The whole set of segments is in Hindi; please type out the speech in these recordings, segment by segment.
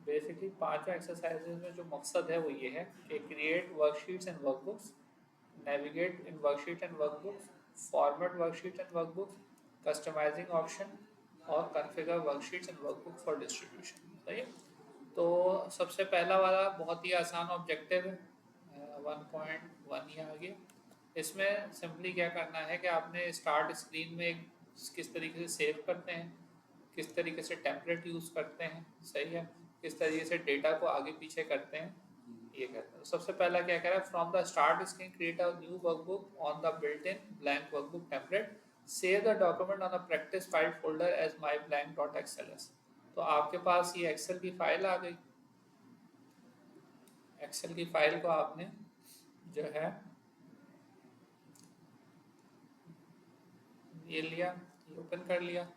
बेसिकली पांचों एक्सरसाइजेज में जो मकसद है वो ये है कि create worksheets and workbooks, navigate in worksheet and workbooks, format worksheet and workbooks, customising option और configure worksheets and workbook for distribution. सही है। तो सबसे पहला वाला बहुत ही आसान ऑब्जेक्टिव है, 1.1 ही आ गया। इसमें सिंपली क्या करना है कि आपने स्टार्ट स्क्रीन में किस तरीके से सेव करते हैं, किस तरीके से टेम्पलेट यूज़ करते हैं, सही है, किस तरीके से डेटा को आगे पीछे करते हैं, ये करते हैं। सबसे पहला क्या कह रहा है, from the start screen create a new workbook on the built in blank workbook template, save the document on a practice file folder as my blank dot XLS. तो आपके पास ये एक्सेल की फाइल आ गई। एक्सेल की फाइल को आपने जो है ये लिया, ये ओपन कर लिया,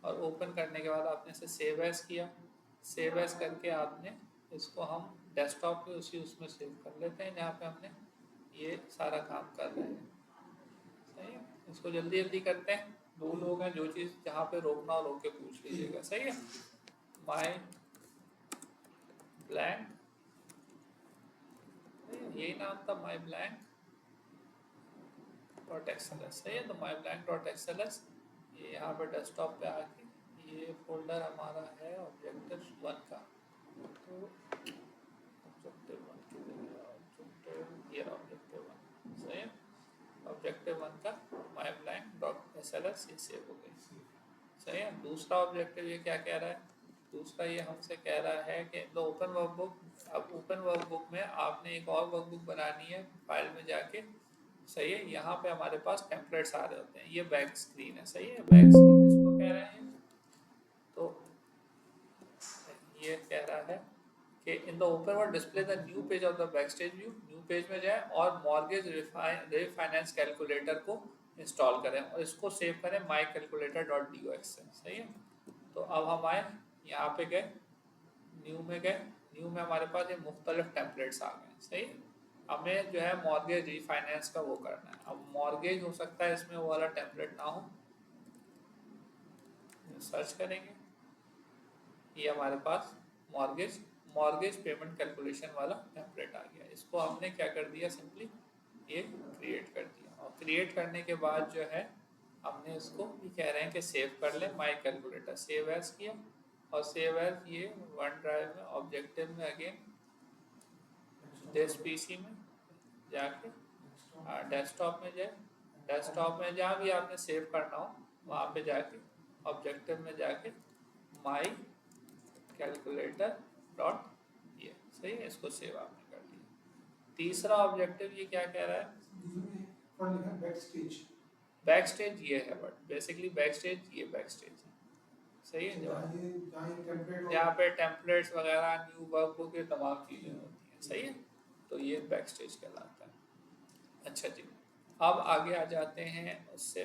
और ओपन करने के बाद आपने इसे सेव एज किया। सेव एज करके आपने इसको हम डेस्कटॉप पे उसी उसमें सेव कर लेते हैं जहाँ पे हमने ये सारा काम कर रहे हैं। सही है। इसको जल्दी जल्दी करते हैं, दो लोग हैं, जो चीज़ जहाँ पे रोकना हो रोक के पूछ लीजिएगा। सही है। माई ब्लैंक, यही नाम था माई ब्लैंक डॉट एक्सएलएस। सही है। तो माई ब्लैंक डॉट एक्सएलएस, ये यहाँ पे डेस्कटॉप पे आके ये फोल्डर हमारा है ऑब्जेक्टिव 1 का। तो ऑब्जेक्टिव 1 की जगह ऑब्जेक्टिव, ये ऑब्जेक्टिव 1। सही है। ऑब्जेक्टिव 1 का माई ब्लैंक डॉट एक्सएलएस ये सेव हो गई। सही है। दूसरा ऑब्जेक्टिव ये क्या कह रहा है, दूसरा ये हमसे कह रहा है कि द ओपन वर्कबुक। अब ओपन वर्कबुक में आपने एक और वर्कबुक बनानी है फाइल में जाके। सही है। यहाँ पे हमारे पास टेम्पलेट्स आ रहे होते हैं, ये बैक स्क्रीन है। सही है। बैक स्क्रीन इसको कह रहे हैं। तो ये कह रहा है कि in the open word display the new page of the backstage view. New page में जाए और मॉर्गेज रिफाइनेंस कैलकुलेटर को इंस्टॉल करें और इसको सेव करें my calculator dot D O X से। सही है। तो अब हम आए यहाँ पे गए, न्यू में गए, न्यू में हमारे पास ये मुख्तलिफ टेम्पलेट्स आ गए। सही है। हमें जो है मॉर्गेज रिफाइनेंस का वो करना है। अब मॉर्गेज हो सकता है इसमें वो वाला टेम्पलेट ना हो, सर्च करेंगे, ये हमारे पास मॉर्गेज मॉर्गेज पेमेंट कैलकुलेशन वाला टेम्पलेट आ गया। इसको हमने क्या कर दिया, सिंपली ये क्रिएट कर दिया। और क्रिएट करने के बाद जो है हमने इसको भी कह रहे हैं कि सेव कर लें माई कैलकुलेटर। सेव एज किया और सेव एज ये वन ड्राइव में ऑब्जेक्टिव में अगेन दिस पीसी में जाके डेस्कटॉप में जाए, डेस्कटॉप में जहाँ भी आपने सेव करना हो वहाँ पे जाके ऑब्जेक्टिव में जाके माई कैलकुलेटर डॉट ये। सही है। इसको सेव आपने कर दिया। तीसरा ऑब्जेक्टिव ये क्या कह रहा है, बैक स्टेज ये है, बट बेसिकली बैक स्टेज ये बैक स्टेज है। सही है। जहाँ पे टेम्पलेट्स वगैरह न्यू वर्कबुक ये तमाम चीज़ें होती हैं। सही है। तो ये बैक स्टेज कहलाता है। अच्छा जी, अब आगे आ जाते हैं उससे।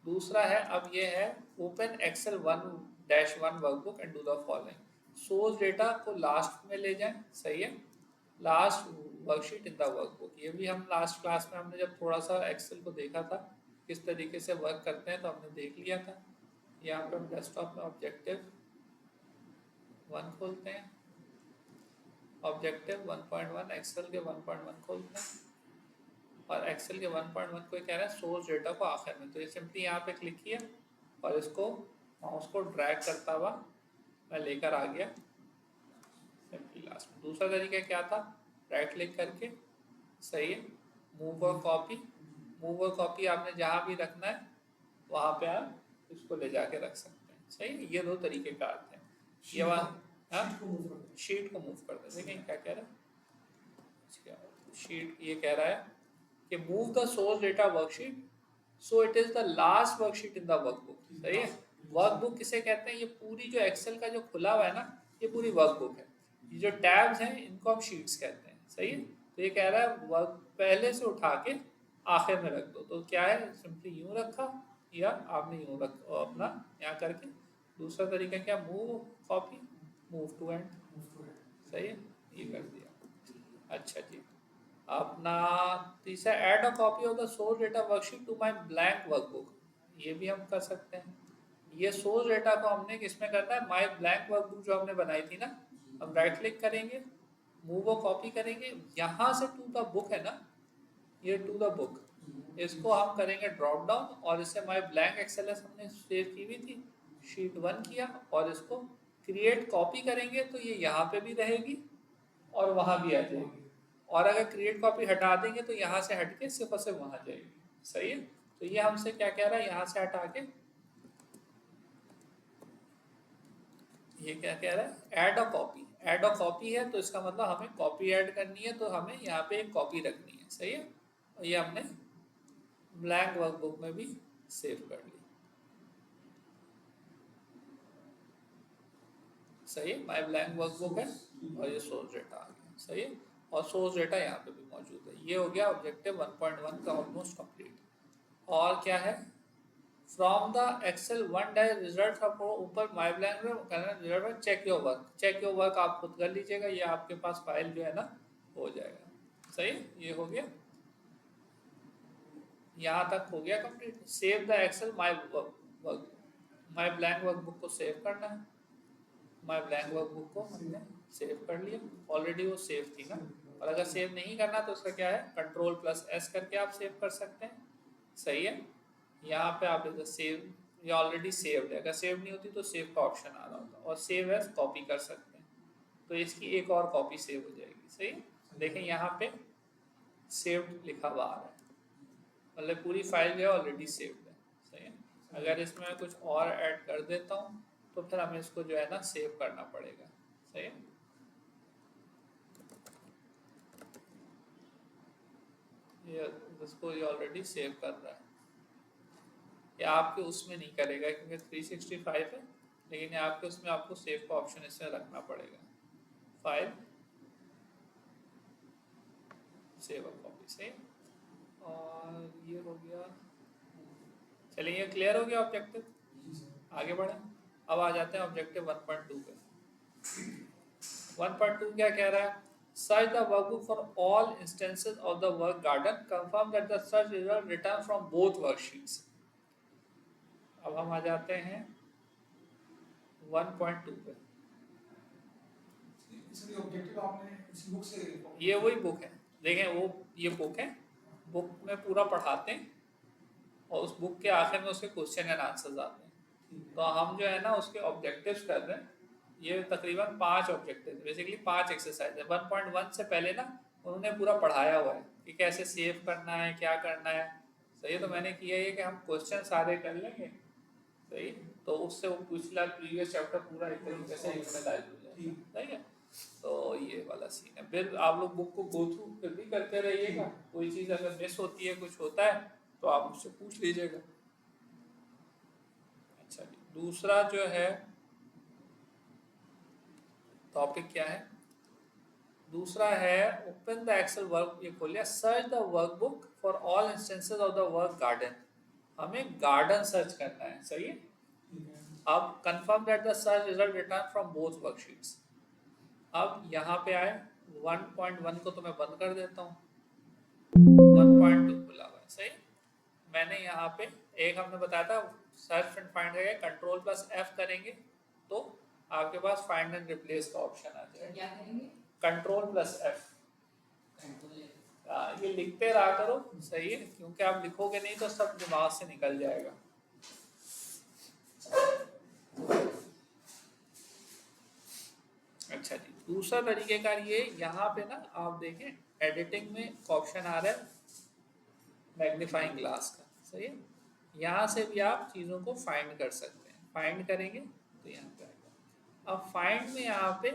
दूसरा है, अब ये है open Excel 1-1 workbook and do the following. Source data को लास्ट में ले जाएं। सही है। Last worksheet in the workbook. ये भी हम लास्ट क्लास में हमने जब थोड़ा सा एक्सेल को देखा था किस तरीके से वर्क करते हैं तो हमने देख लिया था। यहाँ पे हम डेस्कटॉप में ऑब्जेक्टिव 1 खोलते हैं, ऑब्जेक्टिव 1.1 एक्सेल के 1.1 खोलते हैं और एक्सेल के 1.1 को कह रहा है सोर्स डेटा को आखिर में। तो ये सिंपली यहाँ पे क्लिक किया और इसको माउस को ड्रैग करता हुआ मैं लेकर आ गया सिंपली लास्ट में। दूसरा तरीका क्या था, राइट क्लिक करके, सही है, मूव और कॉपी। मूव और कॉपी आपने जहाँ भी रखना है वहाँ पे आप इसको ले जाके रख सकते हैं। सही है। ये दो तरीके का आते हैं। ये वाला शीट को मूव कर देते हैं। क्या कह रहा है, शीट ये कह रहा है कि move the source data worksheet so it is the last worksheet in the workbook. सही है। वर्कबुक किसे कहते हैं, ये पूरी जो एक्सेल का जो खुला हुआ है ना ये पूरी वर्कबुक है। ये जो टैब्स हैं इनको हम शीट्स कहते हैं। सही है। तो ये कह रहा है वर्क पहले से उठा के आखिर में रख दो। तो क्या है, सिंपली यूँ रखा या आपने यूँ रख अपना यहाँ करके। दूसरा तरीका क्या, move copy, move to end. सही है। ये कर दिया। अच्छा जी, अपना तीसरा add a copy of the source data worksheet to my blank workbook. ये भी हम कर सकते हैं। ये सोर्स डेटा को हमने किसमें करना है, माई ब्लैंक वर्कबुक जो हमने बनाई थी ना, हम राइट क्लिक करेंगे, मूव और कॉपी करेंगे, यहाँ से टू द बुक है ना, ये टू द बुक, इसको हम करेंगे ड्रॉप डाउन और इसे माई ब्लैंक एक्सएलएस हमने सेव की हुई थी, शीट 1 किया और इसको क्रिएट कॉपी करेंगे तो ये यहाँ पे भी रहेगी और वहाँ भी आ जाएगी, और अगर क्रिएट कॉपी हटा देंगे तो यहाँ से हट के सिर्फ और सिर्फ वहाँ जाएगी। सही है, तो ये हमसे क्या कह रहा है, यहाँ से हटा के ये क्या कह रहा है, add a copy, add a copy है तो इसका मतलब हमें कॉपी ऐड करनी है, तो हमें यहाँ पे एक कॉपी रखनी है। सही है, और ये हमने ब्लैंक वर्कबुक में भी सेव कर ली। सही है, माई ब्लैंक वर्कबुक है और ये सोर्स डेटा आ गया। सही है, और सोर्स डेटा यहाँ पे भी मौजूद है। ये हो गया ऑब्जेक्टिव 1.1 का ऑलमोस्ट कंप्लीट। और क्या है, from the Excel one direct result, आपको ऊपर माई ब्लैंक में करना result, check your work, check your work आप खुद कर लीजिएगा, ये आपके पास फाइल जो है ना हो जाएगा। सही, ये हो गया, यहाँ तक हो गया complete. Save the Excel my work, my blank workbook को सेव करना है, माई ब्लैंक वर्कबुक को हमने सेव कर लिया, ऑलरेडी वो सेव थी ना। और अगर सेव नहीं करना तो उसका क्या है, Ctrl+S करके आप सेव कर सकते हैं। सही है, यहाँ पे आप इधर सेव, ये ऑलरेडी सेव्ड है, अगर सेव नहीं होती तो सेव का ऑप्शन आ रहा होता, और सेव एज कॉपी कर सकते हैं, तो इसकी एक और कॉपी सेव हो जाएगी। सही है, देखें यहाँ पे सेव्ड लिखा हुआ आ रहा है, मतलब पूरी फाइल जो है ऑलरेडी सेव्ड है। सही है, अगर इसमें मैं कुछ और ऐड कर देता हूँ तो फिर हमें इसको जो है ना सेव करना पड़ेगा। सही है, ये इसको ये ऑलरेडी सेव कर रहा है, ये आपके उसमें नहीं करेगा क्योंकि 365 है, लेकिन ये आपके उसमें आपको सेव का ऑप्शन इसमें रखना पड़ेगा, फाइल सेव अ कॉपी। सही, और ये हो गया। चलिए, ये क्लियर हो गया ऑब्जेक्टिव, आगे बढ़े। अब आ जाते हैं ऑब्जेक्टिव 1.2 पे। 1.2 क्या कह रहा है, search the workbook for all instances of the work garden, confirm that the search result return from both worksheets. अब हम आ जाते हैं 1.2 पे। ऑब्जेक्टिव आपने इसी बुक से, ये वही बुक है, देखें वो ये बुक है, बुक में पूरा पढ़ाते हैं और उस बुक के आखिर में उसके क्वेश्चन एंड आंसर्स आते हैं। तो हम जो है ना उसके ऑब्जेक्टिव्स कर रहे हैं, ये तकरीबन 5 ऑब्जेक्टिव, बेसिकली 5 एक्सरसाइज है। 1.1 से पहले ना उन्होंने पूरा पढ़ाया हुआ है कि कैसे सेव करना है, क्या करना है। सही, तो मैंने किया ये कि हम क्वेश्चन सारे कर लेंगे। सही, तो उससे वो पिछला प्रीवियस चैप्टर पूरा एक तरीके से यूटिलाइज हो जाएगा। सही है, तो ये वाला सीन है। फिर आप लोग बुक को गो थ्रू फिर भी करते रहिएगा, कोई चीज़ अगर मिस होती है, कुछ होता है तो आप मुझसे पूछ लीजिएगा। अच्छा जी, दूसरा जो है टॉपिक क्या है, दूसरा है ओपन द एक्सेल वर्क, ये खोलिए, search the workbook for all instances of the work garden, हमें गार्डन सर्च करना है। सही है, अब confirm that the search result return from both worksheets. अब यहाँ पे आए, 1.1 को तो मैं बंद कर देता हूँ, 1.2 खुला हुआ है। सही, मैंने यहाँ पे एक हमने बताया था सर्च एंड फाइंड है, Ctrl+F करेंगे तो आपके पास फाइंड एंड रिप्लेस का ऑप्शन आ जाएगा। क्या करेंगे? Ctrl+F, ये लिखते रहा करो। सही है, क्योंकि आप लिखोगे नहीं तो सब दिमाग से निकल जाएगा। अच्छा जी, दूसरा तरीके का ये, यहाँ पे ना आप देखें एडिटिंग में ऑप्शन आ रहा है मैग्नीफाइंग ग्लास का। सही है, यहाँ से भी आप चीज़ों को फाइंड कर सकते हैं, फाइंड करेंगे तो यहाँ पे आएगा। अब फाइंड में यहाँ पे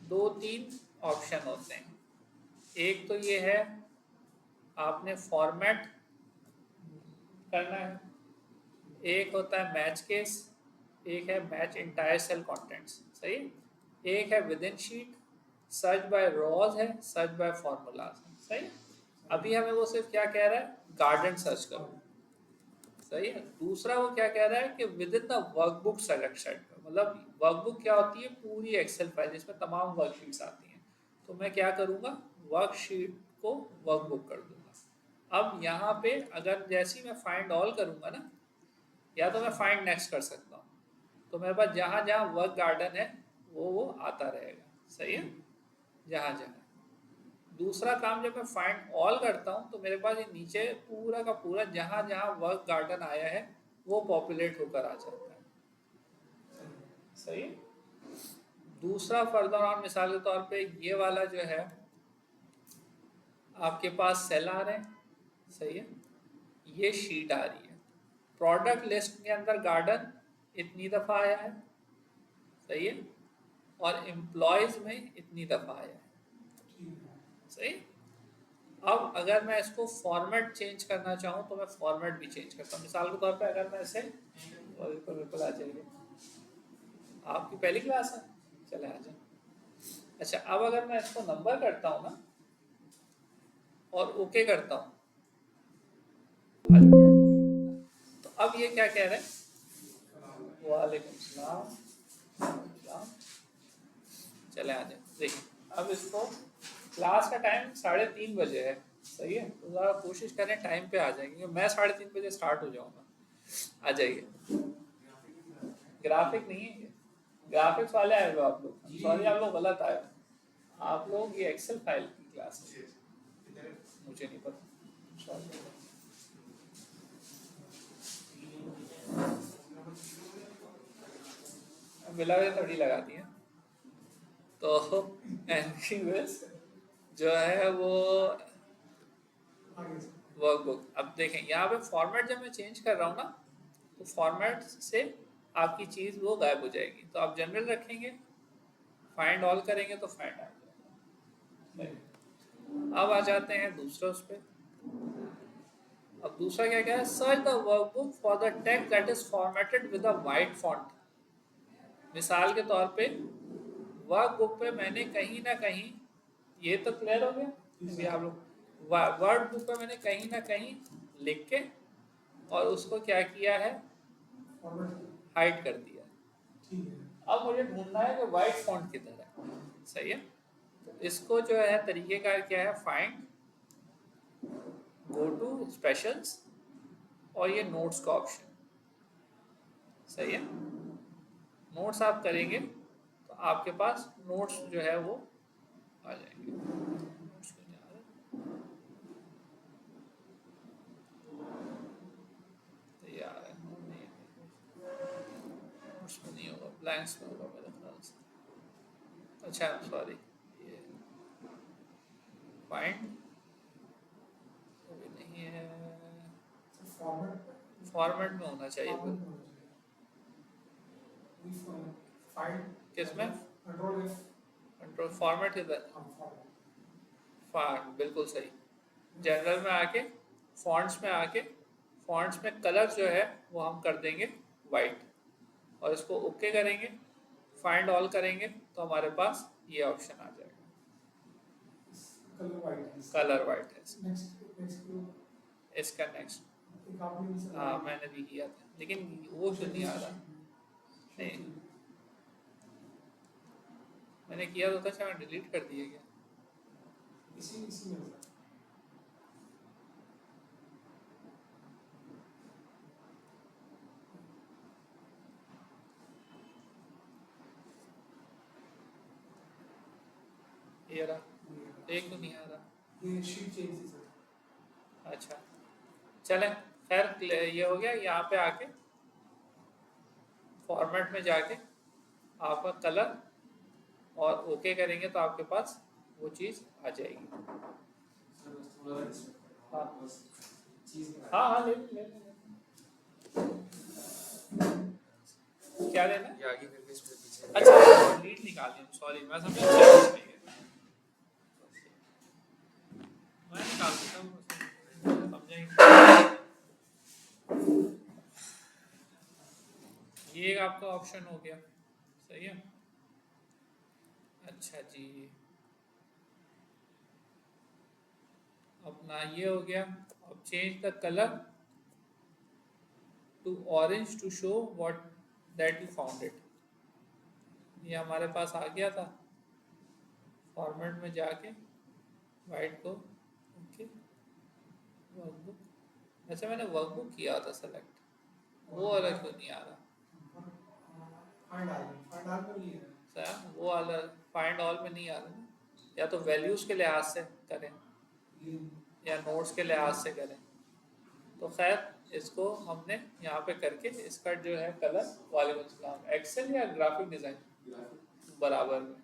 2-3 ऑप्शन होते हैं, एक तो ये है आपने फॉर्मेट करना है, एक होता है मैच केस, एक है मैच इंटायर सेल कंटेंट्स। सही, एक है with in sheet, search by rows है, सर्च बाय फॉर्मूलाज है। सही, अभी हमें वो सिर्फ क्या कह रहा है, गार्डन सर्च करो। सही है, दूसरा वो क्या कह रहा है कि with in the workbook selection, मतलब वर्कबुक क्या होती है, पूरी एक्सेल फाइल जिसमें तमाम वर्कशीट्स आती हैं, तो मैं क्या करूँगा, वर्कशीट को वर्कबुक कर दूंगा। अब यहाँ पे अगर जैसे ही मैं फाइंड ऑल करूँगा ना, या तो मैं फाइंड नेक्स्ट कर सकता हूँ, तो मेरे पास जहाँ जहाँ वर्क गार्डन है वो आता रहेगा, सही है, जहाँ जहाँ। दूसरा काम जब मैं फाइंड ऑल करता हूँ तो मेरे पास ये नीचे पूरा का पूरा जहाँ जहाँ वर्क गार्डन आया है वो पॉपुलेट होकर आ जाता है, सही है। दूसरा फर्दर ऑन मिसाल के तौर पे ये वाला जो है आपके पास सेल आ रहे हैं, सही है, ये शीट आ रही है, प्रोडक्ट लिस्ट के अंदर गार्डन इतनी दफ़ा आया है, सही है, और एम्प्लॉयज में इतनी दफ़ा आया है, सही। अब अगर मैं इसको फॉर्मेट चेंज करना चाहूँ तो मैं फॉर्मेट भी चेंज करता हूँ। मिसाल के तौर पे अगर मैं इसे बिल्कुल आ जाइए, आपकी पहली क्लास है, चले आ जाए। अच्छा, अब अगर मैं इसको नंबर करता हूँ ना और ओके करता हूँ, तो अब ये क्या कह रहे हैं, वालेकुम सलाम, चले आ जाए। देखिए अब इसको क्लास का टाइम 3:30 बजे है, सही है, तो ज़रा कोशिश करें टाइम पे आ जाएंगे, मैं 3:30 बजे स्टार्ट हो जाऊँगा, आ जाइए। ग्राफिक नहीं है, ग्राफिक्स वाले आए हो आप लोग, सॉरी आप लोग गलत आए, आप लोग ये एक्सेल फाइल की क्लास है, मुझे नहीं पता, सॉरी। बिला थोड़ी लगा दी है, तो एनीवेज जो है वो वर्कबुक। अब देखें यहाँ पे फॉर्मेट जब मैं चेंज कर रहा हूँ ना तो फॉर्मेट से आपकी चीज़ वो गायब हो जाएगी, तो आप जनरल रखेंगे, फाइंड ऑल करेंगे तो फाइंड आ जाएगा। अब आ जाते हैं दूसरे उस पर। अब दूसरा क्या क्या है, search the workbook for the text that is formatted with a white font. मिसाल के तौर पे वर्कबुक पे मैंने कहीं ना कहीं, ये तो क्लियर हो गया, आप लोग वर्ड बुक पे मैंने कहीं ना कहीं लिख के और उसको क्या किया है, हाइड कर दिया। अब मुझे ढूंढना है कि वाइट फॉन्ट किधर है, सही है, तो इसको जो है तरीकेकार क्या है, फाइंड, गो टू स्पेशल्स और ये नोट्स का ऑप्शन, सही है। नोट्स आप करेंगे तो आपके पास नोट्स जो है वो आ जाएंगे। नोट्स क्यों नहीं आ रहे, तो ये आ रहा है, नोट नहीं है, नोट्स में नहीं होगा, ब्लैंक्स में होगा मेरे ख्याल से। अच्छा सॉरी, ये फाइंड भी नहीं है, फॉर्मेट में होना चाहिए फिर, किसमें, कंट्रोल फॉर्मेट इधर, फॉन्ट बिल्कुल सही, जनरल में आके फॉन्ट्स में आके फॉन्ट्स में कलर जो है वो हम कर देंगे वाइट और इसको ओके करेंगे, फाइंड ऑल करेंगे तो हमारे पास ये ऑप्शन आ जाएगा, कलर वाइट है। इसका नेक्स्ट, हाँ मैंने भी किया था लेकिन वो क्यों नहीं आ रहा, नहीं मैंने किया तो था, शायद डिलीट कर दिया गया। इसी में ये रहा, एक तो नहीं आ रहा, ये शीट चेंज है। अच्छा चलें, खैर ये हो गया। यहाँ पे आके फॉर्मेट में जाके आपका कलर और ओके करेंगे तो आपके पास वो चीज़ आ जाएगी। हाँ हाँ हाँ ले ले क्या लेना है? ये आगे करके इसमें पीछे। अच्छा लीड निकाल दिया, सॉरी मैं समझा चेंज नहीं है, मैं निकाल देता हूँ, समझेंगे। ये आपका ऑप्शन हो गया, सही है। अच्छा जी, अपना ये हो गया। अब change the colour to orange to show what that you found it, ये हमारे पास आ गया था। फॉर्मेट में जाके वाइट को ओके, वर्कबुक, अच्छा मैंने वर्कबुक किया था सेलेक्ट, वो वाला क्यों नहीं आ रहा? फाइंड आल में नहीं है। सर वो वाला फाइंड ऑल में नहीं आ रहा ना, या तो वैल्यूज के लिहाज से करें ये या नोट्स के लिहाज से करें। तो खैर इसको हमने यहाँ पे करके इसका जो है कलर, वालेकुम सलाम, एक्सेल या ग्राफिक डिजाइन बराबर में,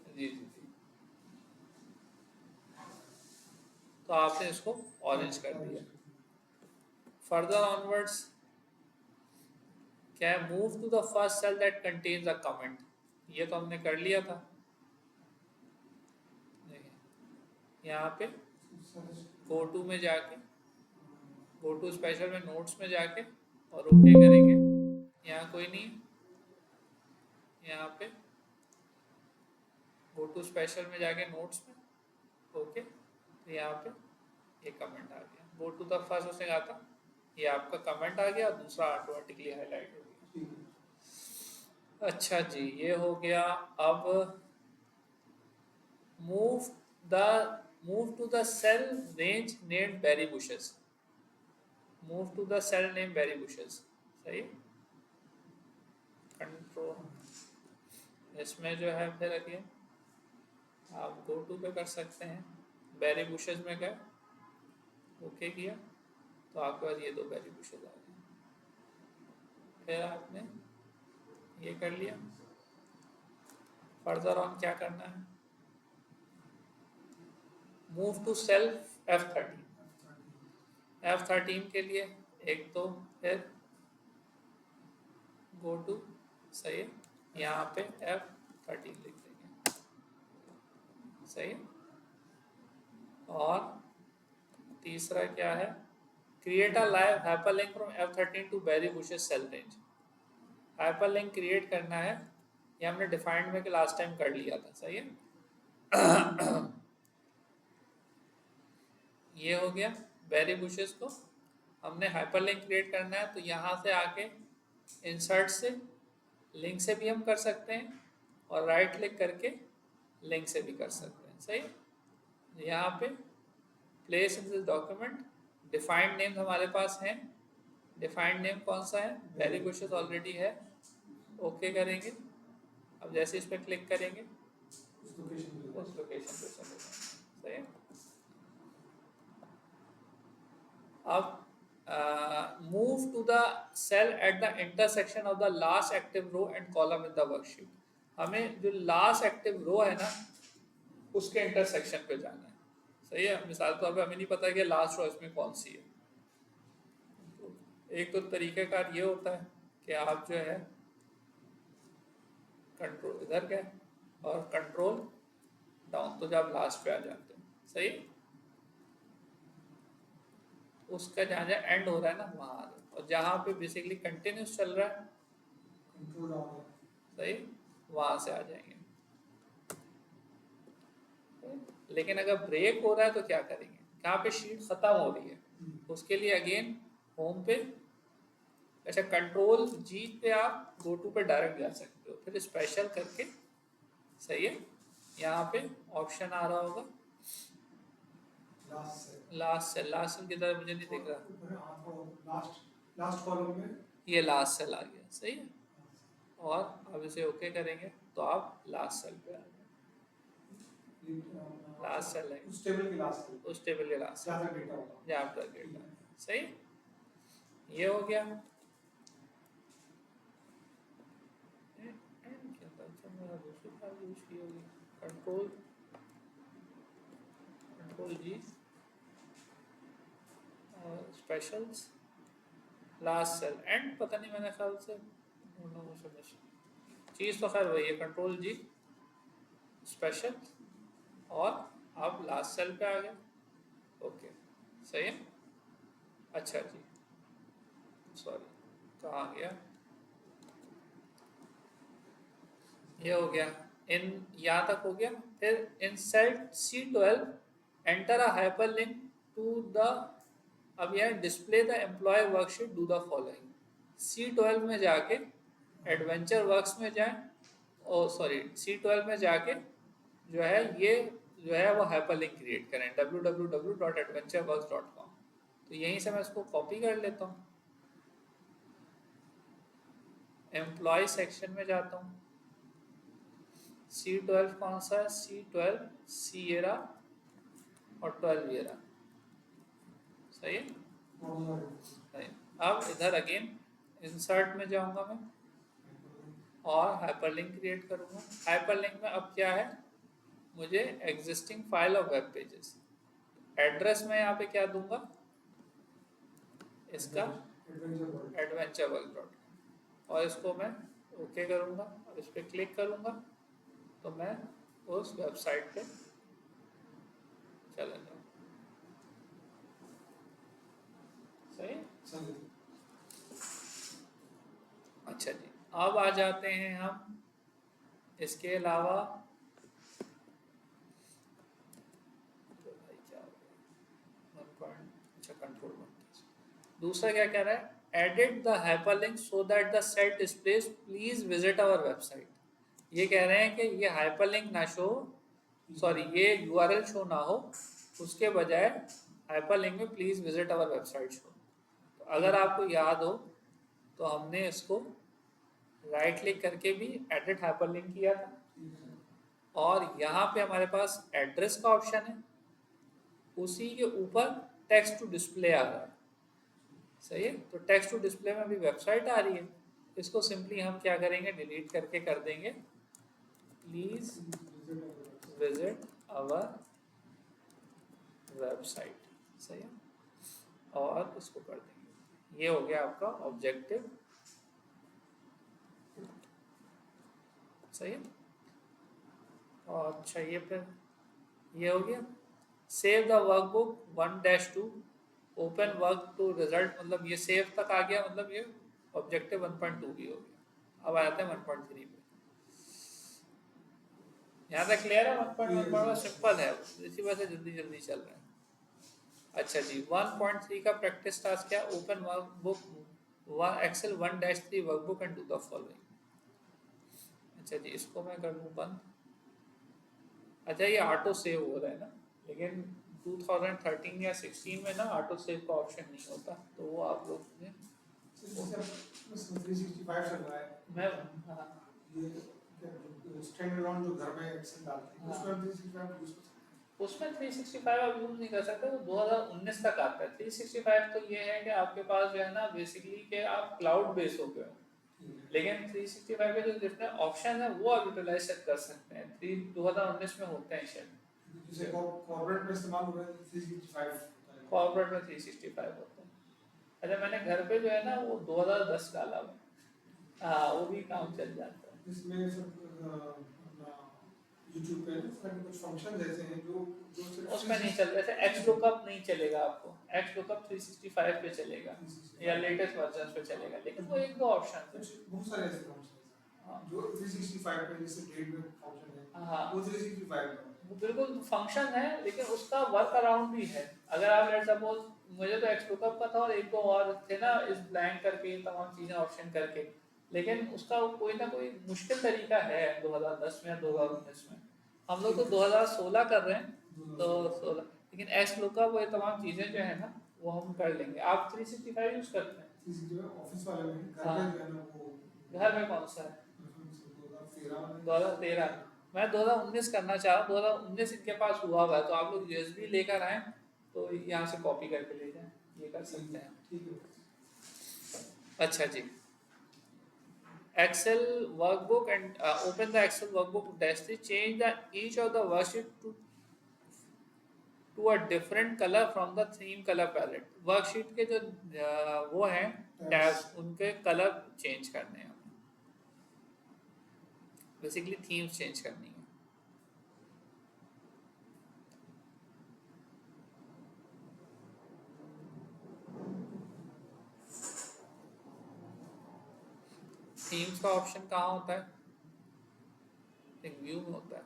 जी जी जी, तो आपने इसको ऑरेंज कर दिया। फर्दर ऑनवर्ड्स क्या है, move to the first cell that contains a comment, ये तो हमने कर लिया था। देखिए यहाँ पे गो टू में जाके, गो टू स्पेशल में नोट्स में जाके और ओके करेंगे। यहाँ कोई नहीं, यहाँ पे गो टू स्पेशल में जाके नोट्स में ओके, तो यहाँ पे ये कमेंट आ गया। गो टू द फर्स्ट उसने कहा था, ये आपका कमेंट आ गया, दूसरा ऑटोमेटिकली हाईलाइट हो गया। अच्छा जी, ये हो गया। अब move the move to the cell range named berry bushes, move to the cell name berry bushes, सही। कंट्रोल इसमें जो है फिर अगेन आप गो टू पे कर सकते हैं, बेरी बुशेस में गए, ओके किया, तो आपके पास ये दो बेरी बुशेस आ गए। फिर आपने ये कर लिया। फर्दर ऑन क्या करना है, move to self F13, F13 के लिए एक तो फिर गो टू, सही है, यहाँ पे F13 लिख देंगे, सही है। और तीसरा क्या है, create a live hyperlink from F13 to berry bushes cell range, hyperlink क्रिएट करना है, ये हमने डिफाइंड में लास्ट टाइम कर लिया था, सही है। ये हो गया, बेरी बुशेस को हमने हाइपरलिंक क्रिएट करना है, तो यहाँ से आके इंसर्ट से लिंक से भी हम कर सकते हैं और राइट क्लिक करके लिंक से भी कर सकते हैं, सही। यहाँ पे place in this document, defined name हमारे पास हैं, डिफाइंड नेम कौन सा है, बेरी बुशेस ऑलरेडी है, ओके करेंगे। अब जैसे इस पर क्लिक करेंगे उस लोकेशन पे उस लोकेशन पे चले जाएंगे, सही है। अब move to the cell at the intersection of the last active row and column in the worksheet, हमें जो लास्ट एक्टिव रो है ना उसके इंटरसेक्शन पे जाना है, सही है। मिसाल के तौर पे हमें नहीं पता कि लास्ट रो इसमें कौन सी है, तो एक तो तरीक़ाकार ये होता है कि आप जो है कंट्रोल इधर गए और कंट्रोल डाउन, तो जब लास्ट पे आ जाते हैं, सही, उसका जहाँ जहाँ एंड हो रहा है ना वहाँ आ जाए, और जहाँ पे बेसिकली कंटिन्यूस चल रहा है, कंट्रोल आउट सही, वहाँ से आ जाएंगे। लेकिन अगर ब्रेक हो रहा है तो क्या करेंगे, कहाँ पे शीट खत्म हो रही है, उसके लिए अगेन होम पे, अच्छा कंट्रोल जी पे आप गो टू पे डायरेक्ट जा सकते हो, फिर स्पेशल करके, सही है, यहाँ पे ऑप्शन आ रहा होगा लास्ट सेल की तरह मुझे नहीं दिख रहा, लास्ट कॉलम में ये लास्ट सेल आ गया, सही है। और अब इसे ओके करेंगे तो आप लास्ट सेल पे आ गए, लास्ट सेल है उस टेबल की लास्ट उस टेबल के लास्ट जहाँ तक डेटा होगा, जहाँ तक डेटा, सही, ये हो गया। दूसरी फाइल यूज की होगी, कंट्रोल कंट्रोल जी और स्पेशल्स लास्ट सेल एंड, पता नहीं मैंने ख्याल से चीज़ तो खैर वही है, कंट्रोल जी स्पेशल और आप लास्ट सेल पे आ गए, ओके, सही है। अच्छा जी, सॉरी कहाँ गया, ये हो गया, इन यहाँ तक हो गया। फिर in cell C12 enter a hyperlink to the, अब यह display the employ worksheet do the following, C12 में जाके एडवेंचर वर्क्स में जाएं, ओ सॉरी C12 में जाके जो है ये जो है वो हाइपरलिंक क्रिएट करें www.adventureworks.com, तो यहीं से मैं इसको कॉपी कर लेता हूँ, एम्प्लॉय सेक्शन में जाता हूँ, C12 कौन सा है, C12 सिएरा और 12 येरा, सही है। सही। अब इधर अगेन इंसर्ट में जाऊंगा मैं और हाइपरलिंक क्रिएट करूंगा। हाइपरलिंक में अब क्या है, मुझे existing file of web pages, address में यहाँ पे क्या दूंगा, इसका adventureworld.com, और इसको मैं ओके करूंगा और इस पर क्लिक करूंगा तो मैं उस वेबसाइट पे चला जाऊँ। सही। अच्छा जी, अब आ जाते हैं हम इसके अलावा, तो भाई क्या हो गया, 1 पॉइंट, अच्छा कंट्रोल 1, दूसरा क्या कह रहा है, edit the hyperlink so that the set displays please visit our website. ये कह रहे हैं कि ये हाइपरलिंक ना शो, सॉरी ये यूआरएल शो ना हो, उसके बजाय हाइपरलिंक में please visit our website show. तो अगर आपको याद हो तो हमने इसको राइट क्लिक करके भी एडिट हाइपरलिंक किया था, और यहाँ पे हमारे पास एड्रेस का ऑप्शन है, उसी के ऊपर टेक्स्ट टू डिस्प्ले आ रहा है, सही है। तो टेक्स्ट टू डिस्प्ले में भी वेबसाइट आ रही है, इसको सिंपली हम क्या करेंगे, डिलीट करके कर देंगे प्लीज विजिट आवर वेबसाइट, सही है, और इसको कर देंगे। ये हो गया आपका ऑब्जेक्टिव, सही है। और अच्छा ये फिर ये हो गया, save the workbook 1-2 open work to result, मतलब ये सेव तक आ गया, मतलब ये ऑब्जेक्टिव 1.2 भी हो गया। अब आ जाते हैं 1.3 पे, यहाँ तक क्लियर है। 1.1 बड़ा सिंपल है, इसी वजह से जल्दी जल्दी चल रहा है। अच्छा जी, 1.3 का प्रैक्टिस टास्क क्या, open workbook Excel 1-3 workbook and do the following. अच्छा जी, इसको मैं कर दूँ बंद। अच्छा ये ऑटो सेव हो रहा है ना, लेकिन 2013 या 16 में ना ऑटो सेव का ऑप्शन नहीं होता, तो वो आप लोग ने 365 चल रहा है। मैं हाँ ये स्टैंड अलोन जो घर में एक्सेल डालते हैं, उसमें 365 यूज कर सकते हैं। उसमें 365 आप यूज नहीं कर सकते, वो 2019 तक आता है। 365 तो ये है कि आपके पास जो है ना बेसिकली कि आप क्लाउड बेस हो गए हो, लेकिन 365 के जो डिफरेंट ऑप्शन है वो आप यूटिलाइज कर सकते हैं। 2019 में होते हैं शायद, जैसे कॉर्पोरेट में इस्तेमाल हो रहा है 365 होता है। कॉर्पोरेट में 365 होता है। अच्छा मैंने घर पे जो है ना वो 2010 डाला हुआ, हाँ वो भी काम चल जाता है। इसमें सब अपना YouTube पे ना सारे कुछ फंक्शन ऐसे हैं जो सिर्फ उसमें नहीं चल रहा, जैसे एक्स लुकअप नहीं चलेगा आपको, एक्स लुकअप 365 पे चलेगा या लेटेस्ट वर्जन पे चलेगा, लेकिन वो एक दो ऑप्शन है। बहुत सारे ऐसे फंक्शन हैं जो 365 पे, जैसे डेट में फंक्शन है हाँ वो 365 पे वो बिल्कुल फंक्शन है, लेकिन उसका वर्क अराउंड भी है। अगर आप लेट सपोज, मुझे तो एक्स लुकअप का था और एक दो और थे ना, इस ब्लैंक करके तमाम चीज़ें ऑप्शन करके, लेकिन उसका कोई ना कोई मुश्किल तरीका है 2010 में या 2019 में। हम लोग तो 2016 कर रहे हैं तो 16, लेकिन एक्स लुकअप वो तमाम चीज़ें जो है ना वो हम कर लेंगे। आप 365 यूज़ करते हैं? 365 ऑफिस वाले में, घर हाँ में जो है ना वो घर में कौन सा है? 2013 2013। मैं 2019 करना चाह रहा हूँ, 2019 इनके पास हुआ है, तो आप लोग यूएसबी लेकर आए तो यहाँ से कॉपी करके ले जाएं, ये कर सकते हैं। ठीक है। अच्छा जी, Excel workbook and open the Excel workbook dash change the each of the worksheet to a different color from the theme color palette। Worksheet के जो वो हैं टैब्स, उनके कलर चेंज करने हैं, बेसिकली थीम्स चेंज करनी है। थीम्स का ऑप्शन कहाँ होता है? एक व्यू में होता है।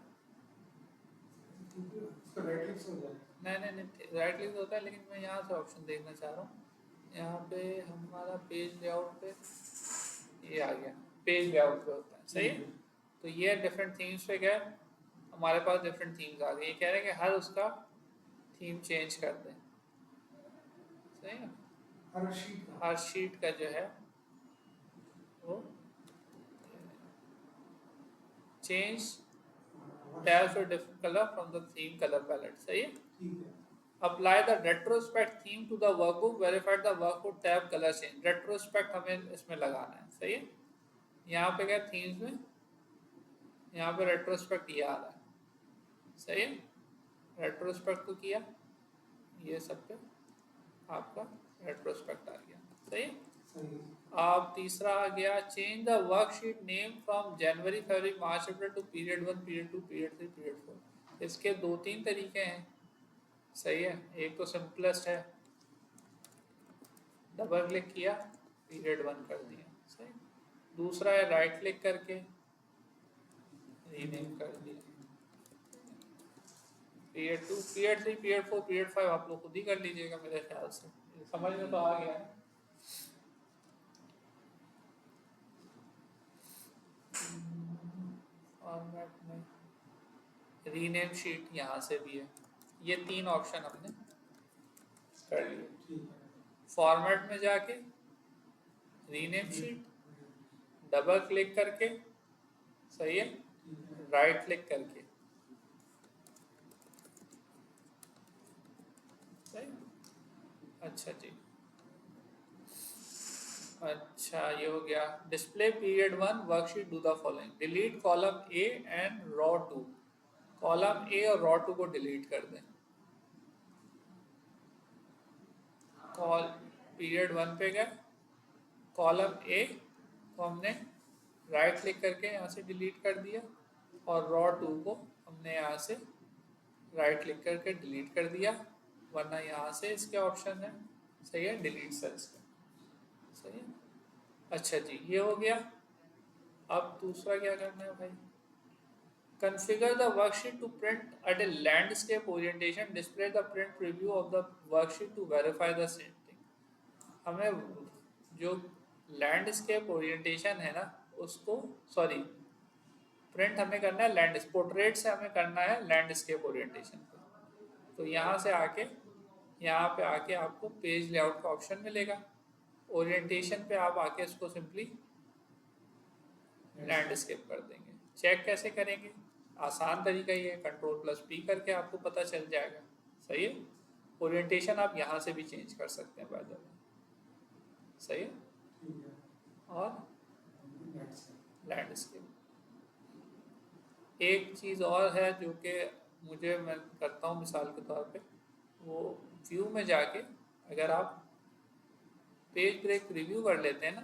उसका राइट क्लिक से हो जाए। नहीं राइट क्लिक होता है, लेकिन मैं यहाँ से ऑप्शन देखना चाह रहा हूँ। यहाँ पे हमारा पेज लेआउट पे ये आ गया, पेज लेआउट पे होता है, सही है। तो ये डिफरेंट थीम्स पे गए, हमारे पास डिफरेंट थीम्स आ गई। ये कह रहे हैं कि हर उसका थीम चेंज कर दें, सही है। हर शीट का जो है वो change tabs with different color from the theme color palette. सही है. ठीक है. Apply the retrospect theme to the workbook. Verify the workbook tab color change. Retrospect हमें इसमें लगाना है. सही है. यहाँ पे क्या themes में, यहाँ पे retrospect ये आ रहा है. सही है. retrospect को किया, ये सब पे आपका retrospect आ गया. सही है. अब तीसरा आ गया, change the worksheet name from January February March April to period 1 period 2 period 3 period 4. इसके 2-3 तरीके हैं. सही है. एक तो सिंपलेस्ट है, डबल क्लिक किया, पीरियड 1 कर दिया. सही. दूसरा है राइट क्लिक करके रीनेम कर दिया. पीरियड 2 पीरियड 3 पीरियड 4 पीरियड 5 आप लोग खुद ही कर लीजिएगा मेरे ख्याल से. समझ में तो आ गया. फॉर्मेट में रीनेम शीट यहाँ से भी है. ये 3 ऑप्शन हमने कर लिए. फॉर्मेट में जाके रीनेम शीट, डबल क्लिक करके, सही है, राइट क्लिक करके. सही. अच्छा जी. अच्छा ये हो गया. Display period 1 worksheet do the following. Delete column A and raw 2. Column A और रॉ 2 को डिलीट कर दें. कॉल पीरियड 1 पे गए, कॉलम ए को हमने राइट क्लिक करके यहाँ से डिलीट कर दिया और रॉ 2 को हमने यहाँ से राइट क्लिक करके डिलीट कर दिया, वरना यहाँ से इसके ऑप्शन है. सही है. डिलीट सेल्स का. सही है. अच्छा जी ये हो गया. अब दूसरा क्या करना है भाई, configure the worksheet to print at a landscape orientation. Display the print preview of the worksheet to verify the same thing. हमें जो लैंडस्केप ओरिएंटेशन है ना उसको, सॉरी प्रिंट हमें करना है लैंड पोर्ट्रेट से, हमें करना है लैंडस्केप ओरिएंटेशन को. तो यहाँ से आके यहाँ पे आके आपको पेज लेआउट का ऑप्शन मिलेगा. ओरिएंटेशन पे आप आके इसको सिंपली लैंडस्केप कर देंगे. चेक कैसे करेंगे, आसान तरीका ये है, Ctrl+P करके आपको पता चल जाएगा. सही है. ओरिएंटेशन आप यहाँ से भी चेंज कर सकते हैं बाय द वे. सही है. और लैंडस्केप. एक चीज़ और है जो कि मैं करता हूँ मिसाल के तौर पे, वो व्यू में जाके अगर आप पेज ब्रेक रिव्यू कर लेते हैं ना,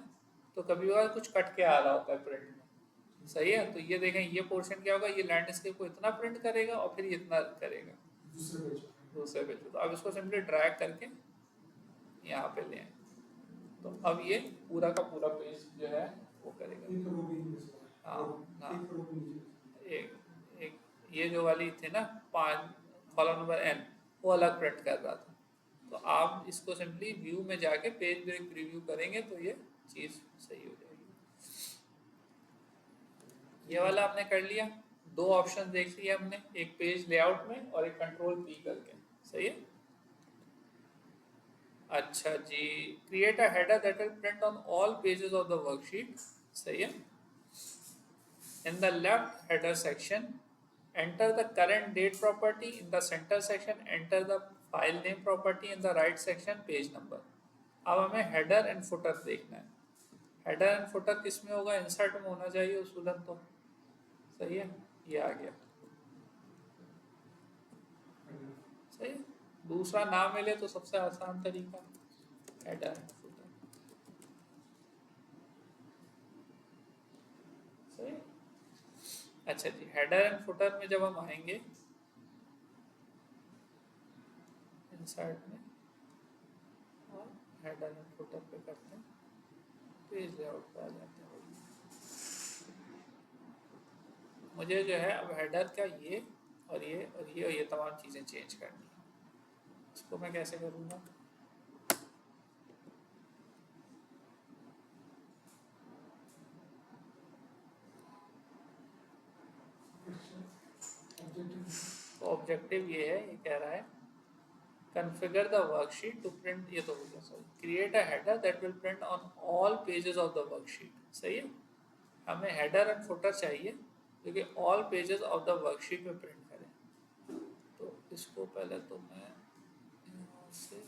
तो कभी बार कुछ कट के आ रहा होता है प्रिंट में. सही है. तो ये देखें, ये पोर्शन क्या होगा, ये लैंडस्केप को इतना प्रिंट करेगा और फिर ये इतना करेगा दूसरे पेज पे. तो अब इसको सिंपली ड्रैग करके यहाँ पे ले आए, तो अब ये पूरा का पूरा पेज जो है वो करेगा. हाँ हाँ. एक ये जो वाली थी ना 5 कॉलम नंबर n, वो अलग प्रिंट कर रहा था. तो आप इसको सिंपली व्यू में जाके पेज ब्रेक रिव्यू करेंगे तो ये चीज़ सही हो जाएगी. ये वाला आपने कर लिया. 2 ऑप्शन देख लिए हमने, एक पेज लेआउट में और एक Ctrl+P करके. सही है. अच्छा जी. Create a header that will print on all pages of the worksheet. सही है. In the left header section, enter the current date property. In the center section, enter the file name property. In the right section, page number. अब हमें header and footer देखना है. header and footer किस में होगा, insert में होना चाहिए उसूलन. तो सही है. ये आ गया. सही है. दूसरा ना मिले तो सबसे आसान तरीका header and footer. सही. अच्छा जी. हेडर एंड फुटर में जब हम आएंगे इंसर्ट में और हेडर एंड फुटर पे करते हैं, पेज लेआउट पे आ जाते हैं. मुझे जो है अब हेडर का ये और ये और ये और ये तमाम चीज़ें चेंज करनी है. इसको मैं कैसे करूँगा, तो ऑब्जेक्टिव ये है, ये कह रहा है configure the worksheet to print. ये तो हो गया. Sorry. Create a header that will print on all pages of the worksheet. सही है. हमें हेडर एंड फुटर चाहिए देखिए all pages of the worksheet में प्रिंट करें। तो इसको पहले तो मैं यहाँ से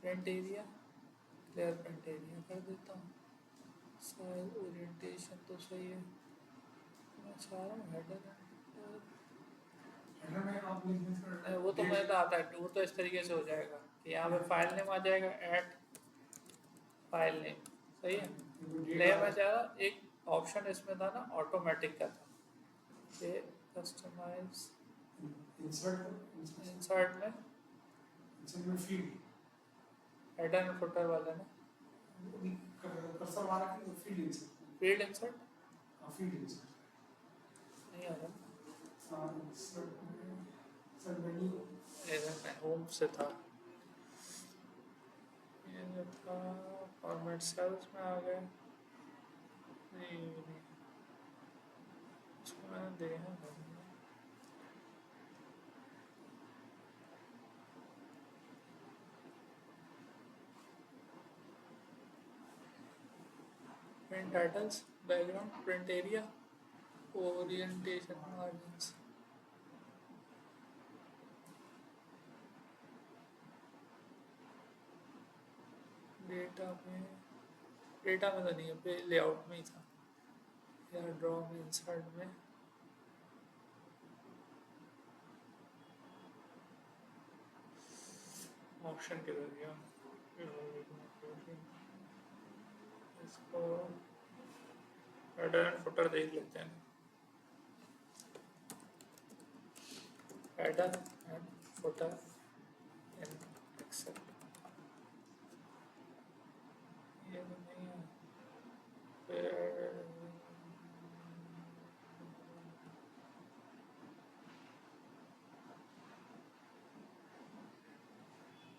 print area clear print area कर देता हूँ। साइज ओरिएंटेशन तो सही है, मैं चाह रहा हूँ हेडर हेडर में आप लिख दें सर वो तो मैं तो आता है, वो तो इस तरीके से हो जाएगा कि यहाँ पे फाइल नेम आ जाएगा एट फाइल नेम, सही है। नहीं मैं चाह रहा एक ऑप्शन इसमें था ना ऑटोमेटिक का था, ये कस्टमाइज इंसर्ट में फील्ड हेडर एंड फुटर वाला ना कर्सर वहाँ रखें तो field insert field insert field insert नहीं आ रहा, सर मेन्यू मैं होम से था, ये जो था फॉर्मेट सेल्स में आ गया, नहीं इसको मैंने देखा नहीं। Print titles background print area orientation margins, data में तो नहीं है, पेज लेआउट में ही था या ड्रॉ में इंसर्ट में ऑप्शन के जरिए इसको हेडर एंड फुटर देख लेते हैं। Header and footer in Excel, ये तो नहीं है, फिर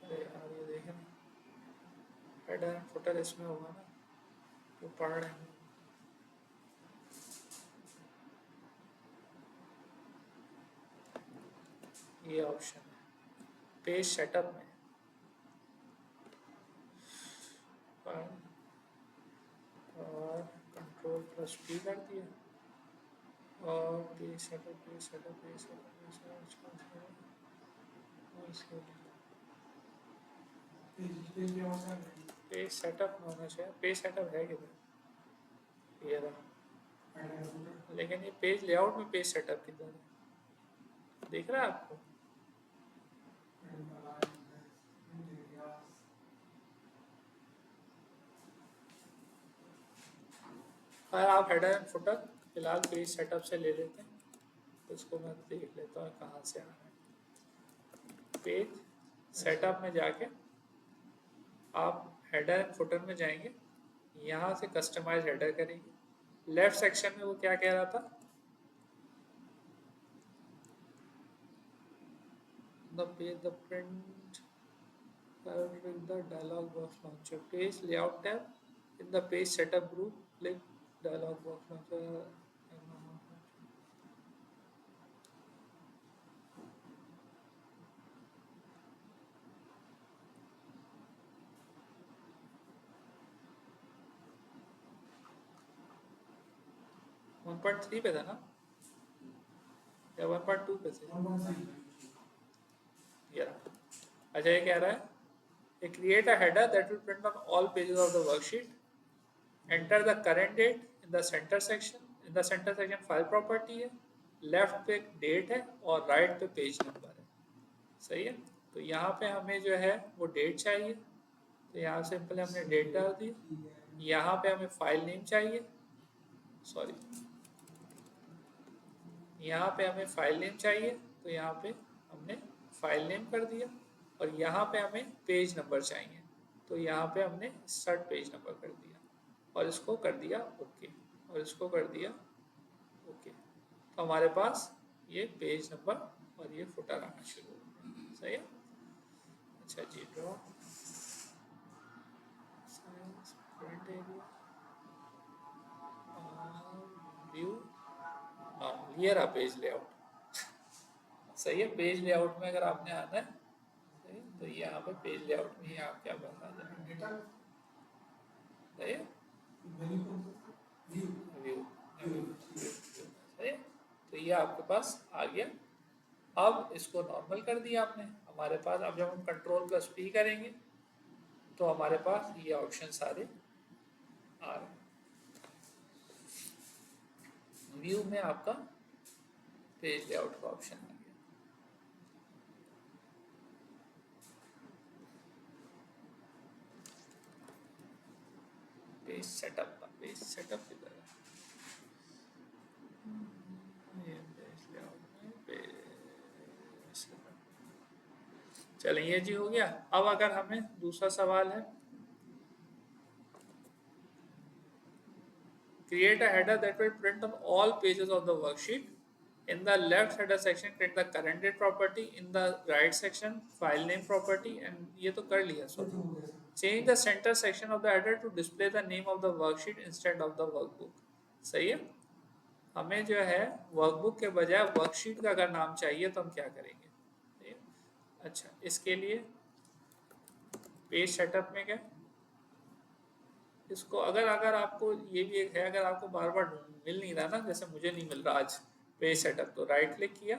अरे यार ये देखें ना, हेडर एंड फुटर इसमें होगा ना, तो पढ़ रहे हैं ये ऑप्शन है पेज सेटअप में, और कंट्रोल प्लस पी कर दिया और पेज सेटअप पेज सेटअप में होना चाहिए, पेज सेटअप है किधर ये रहा, लेकिन ये पेज लेआउट में पेज सेटअप किधर है दिख रहा है आपको? अगर आप हेडर एंड फुटर फिलहाल पेज सेटअप से ले लेते हैं तो इसको मैं देख लेता हूँ कहाँ से आ रहा है। पेज सेटअप में जाके आप हेडर एंड फुटर में जाएंगे, यहाँ से कस्टमाइज हेडर करेंगे, लेफ्ट सेक्शन में वो क्या कह रहा था, the print with the dialog box launcher, page layout tab in the page setup group, click dialog box launcher, 1.3 पे था ना या 1.2 पे थे? अच्छा ये कह रहा है create a header that will print on all pages of the worksheet, enter the current date in the center section, in the center section file property है, लेफ्ट पे डेट है और राइट पे पेज नंबर है, सही है। तो यहाँ पे हमें जो है वो डेट चाहिए, तो यहाँ सिंपल हमने डेट डाल दी, यहाँ पे हमें फाइल नेम चाहिए, सॉरी यहाँ पे हमें फाइल नेम चाहिए, तो यहाँ पे हमने फाइल नेम कर दिया, और यहाँ पे हमें पेज नंबर चाहिए, तो यहाँ पे हमने स्टार्ट पेज नंबर कर दिया और इसको कर दिया ओके, और इसको कर दिया ओके, तो हमारे पास ये पेज नंबर और ये फुटर आना शुरू हो गया, सही है। अच्छा जी ड्रॉ प्रिंट एरिया व्यू ये रहा पेज लेआउट, सही है। पेज लेआउट में अगर आपने आना है सही, तो यहाँ पे पेज लेआउट में ही आप क्या बता जाए, सही है, व्यू सही है। ये आपके पास आ गया। अब इसको नॉर्मल कर दिया आपने, हमारे पास अब जब हम Ctrl+P करेंगे तो हमारे पास ये ऑप्शन सारे आ रहे हैं। व्यू में आपका पेज लेआउट का ऑप्शन आ गया। पेज सेटअप का, पेज सेटअप की तरह ये पेज लेआउट में पेज सेटअप। चलिए ये जी हो गया। अब अगर हमें दूसरा सवाल है, create a header that will print on all pages of the worksheet. In the left header section, create the current date property. In the right section, file name property. And ये तो कर लिया ये सर। तो हो गया sir. Change the center section of the header to display the name of the worksheet instead of the workbook. सही है। हमें जो है वर्कबुक के बजाय वर्कशीट का अगर नाम चाहिए तो हम क्या करेंगे? सही है? अच्छा, इसके लिए पेज सेटअप में क्या, इसको अगर अगर आपको ये भी एक है, अगर आपको बार बार मिल नहीं रहा ना, जैसे मुझे नहीं मिल रहा आज पेज सेटअप, तो राइट क्लिक किया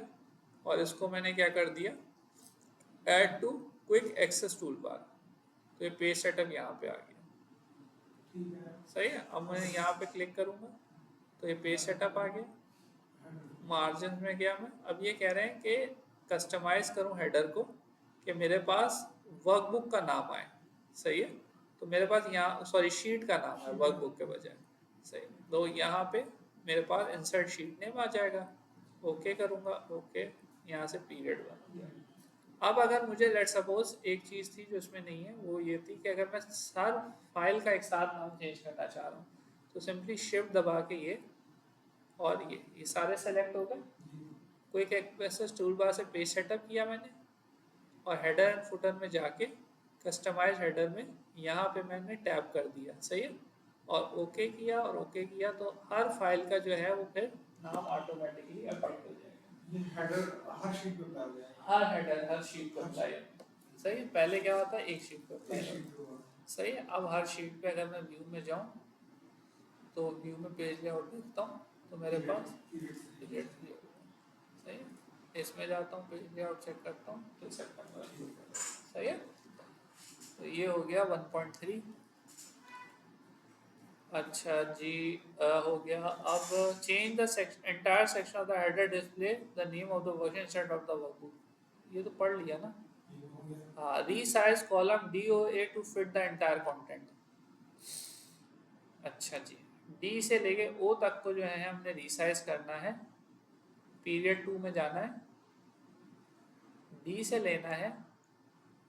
और इसको मैंने क्या कर दिया, add to quick access tool bar, तो ये पेज सेटअप यहाँ पे आ गया। ठीक है। सही है। अब मैं यहाँ पे क्लिक करूँगा तो ये पेज सेटअप आ गया। मार्जिन में गया मैं, अब ये कह रहे हैं कि कस्टमाइज करूँ हेडर को कि मेरे पास वर्कबुक का नाम आए। सही है। तो मेरे पास यहाँ सॉरी शीट का नाम है वर्कबुक के बजाय। सही, तो यहाँ पे मेरे पास इंसर्ट शीट नेम आ जाएगा। ओके करूँगा, ओके, यहाँ से पीरियड बन गया। अब अगर मुझे लेट सपोज एक चीज़ थी जो इसमें नहीं है, वो ये थी कि अगर मैं हर फाइल का एक साथ नाम चेंज करना चाह रहा हूँ तो सिंपली शिफ्ट दबा के ये और ये सारे सेलेक्ट हो गए। क्विक एक्सेस टूल बार से पेज सेटअप किया मैंने और हेडर एंड फुटर में जाके कस्टमाइज हेडर में यहाँ पे मैंने टैप कर दिया। सही है। और ओके किया और ओके किया तो हर फाइल का जो है वो फिर नाम ऑटोमेटिकली अपडेट हो जाएगा। ये हेडर हर शीट पे अप्लाई हो जाएगा। हर हेडर हर शीट पर अप्लाई। सही है। पहले क्या होता है, एक शीट पर एक अप्लाई। शीट पे हुआ। सही है। अब हर शीट पे अगर मैं व्यू में जाऊँ तो व्यू में पेज लेआउट देखता हूँ तो मेरे पास पीरियड सही है। इसमें जाता हूँ पेज लेआउट चेक करता हूँ तो सितंबर। सही है। तो ये हो गया 1.3। अच्छा जी, हो गया। अब change the entire section of the header display the name of the version instead of the workbook, ये तो पढ़ लिया ना। ये हो गया। हाँ, resize column DOA to fit the entire content. अच्छा जी, डी से लेके ओ तक को जो है हमने रीसाइज करना है। पीरियड 2 में जाना है, डी से लेना है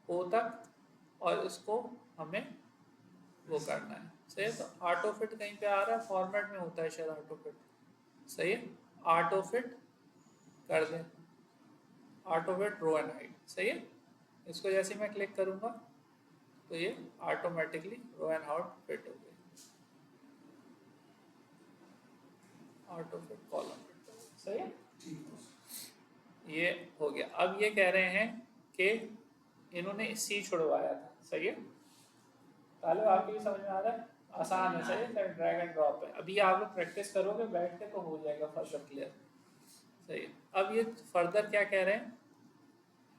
ओ तक और इसको हमें वो करना है। सही है। तो ऑटो फिट कहीं पे आ रहा है, फॉर्मेट में होता है शायद ऑटो फिट। सही है। ऑटो फिट कर दें, auto fit row and height. सही है। इसको जैसे मैं क्लिक करूंगा तो ये automatically row and height fit हो गई। Auto fit column fit. सही है। ठीक है। ये हो गया। अब ये कह रहे हैं कि इन्होंने सी छुड़वाया था। सही है। तालिब आपकी भी समझ में आ रहा है, आसान है। सही है। ड्रैग एंड ड्रॉप है। अभी आप लोग प्रैक्टिस करोगे बैठ के तो हो जाएगा फर्दर क्लियर। सही है। अब ये फर्दर क्या कह रहे हैं,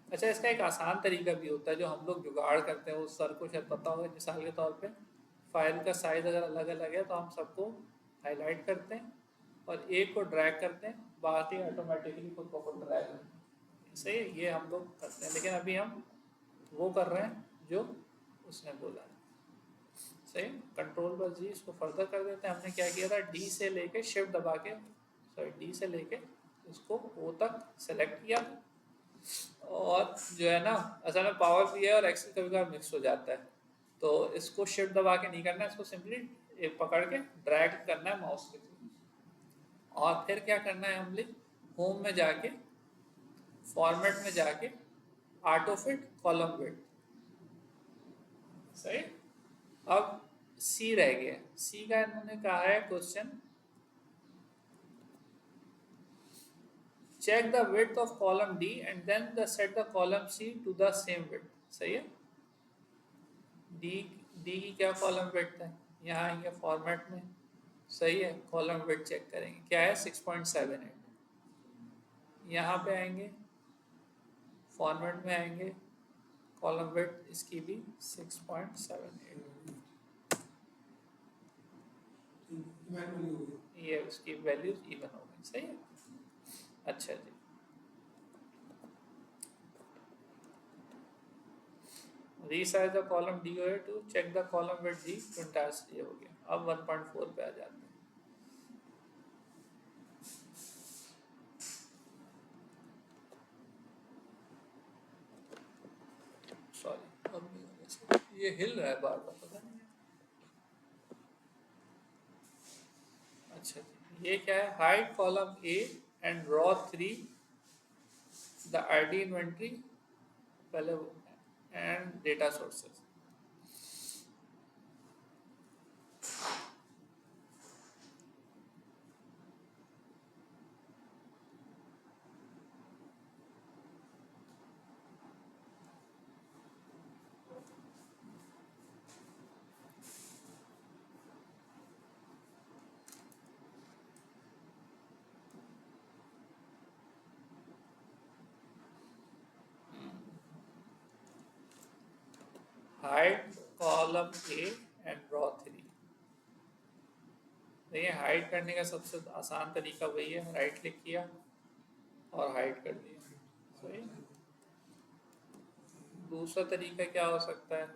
अच्छा इसका एक आसान तरीका भी होता है जो हम लोग जुगाड़ करते हैं, उस सर को शायद पता होगा। मिसाल के तौर पे फाइल का साइज अगर अलग अलग है तो हम सबको हाईलाइट करते हैं और एक को ड्रैग करते हैं, बाकी ऑटोमेटिकली खुद को खुद ड्रैग करते हैं। सही है। ये हम लोग करते हैं, लेकिन अभी हम वो कर रहे हैं जो उसने बोला है। सही। Ctrl+G इसको फर्दर कर देते हैं। हमने क्या किया था, डी से लेके शिफ्ट दबा के सॉरी डी से लेके इसको ओ तक सेलेक्ट किया और जो है ना, असल में पावर भी है और एक्सेल कभी कभार मिक्स हो जाता है, तो इसको शिफ्ट दबा के नहीं करना है, इसको सिंपली पकड़ के ड्रैग करना है माउस के थ्रू। और फिर क्या करना है, हमने होम में जाके फॉर्मेट में जाके ऑटो फिट कॉलम विड्थ। सही। अब सी रह गया। सी का इन्होंने कहा है question, check the width of column D and then set the column C to the same width। सही है। डी की क्या कॉलम विड्थ है, यहाँ आएंगे फॉर्मेट में। सही है। कॉलम विड्थ चेक करेंगे क्या है, 6.78। यहाँ पे आएंगे, फॉर्मेट में आएंगे, कॉलम विड्थ इसकी भी 6.78, मैनुअली हो गया। ये उसकी वैल्यूज इवन हो गई। सही है। अच्छा जी, resize the column DOA to check the column width D to entire, ये हो गया। अब 1.4 पे आ जाते हैं। सॉरी, अब नहीं होगा इसका। ये हिल रहा है बार बार, पता नहीं है। अच्छा जी, ये क्या है? Hide column A and row 3 the ID inventory पहले and data sources. Hide column A and row 3। देखिए, हाइड करने का सबसे आसान तरीका वही है, राइट क्लिक किया और हाइड कर दिया। सही। दूसरा तरीका क्या हो सकता है?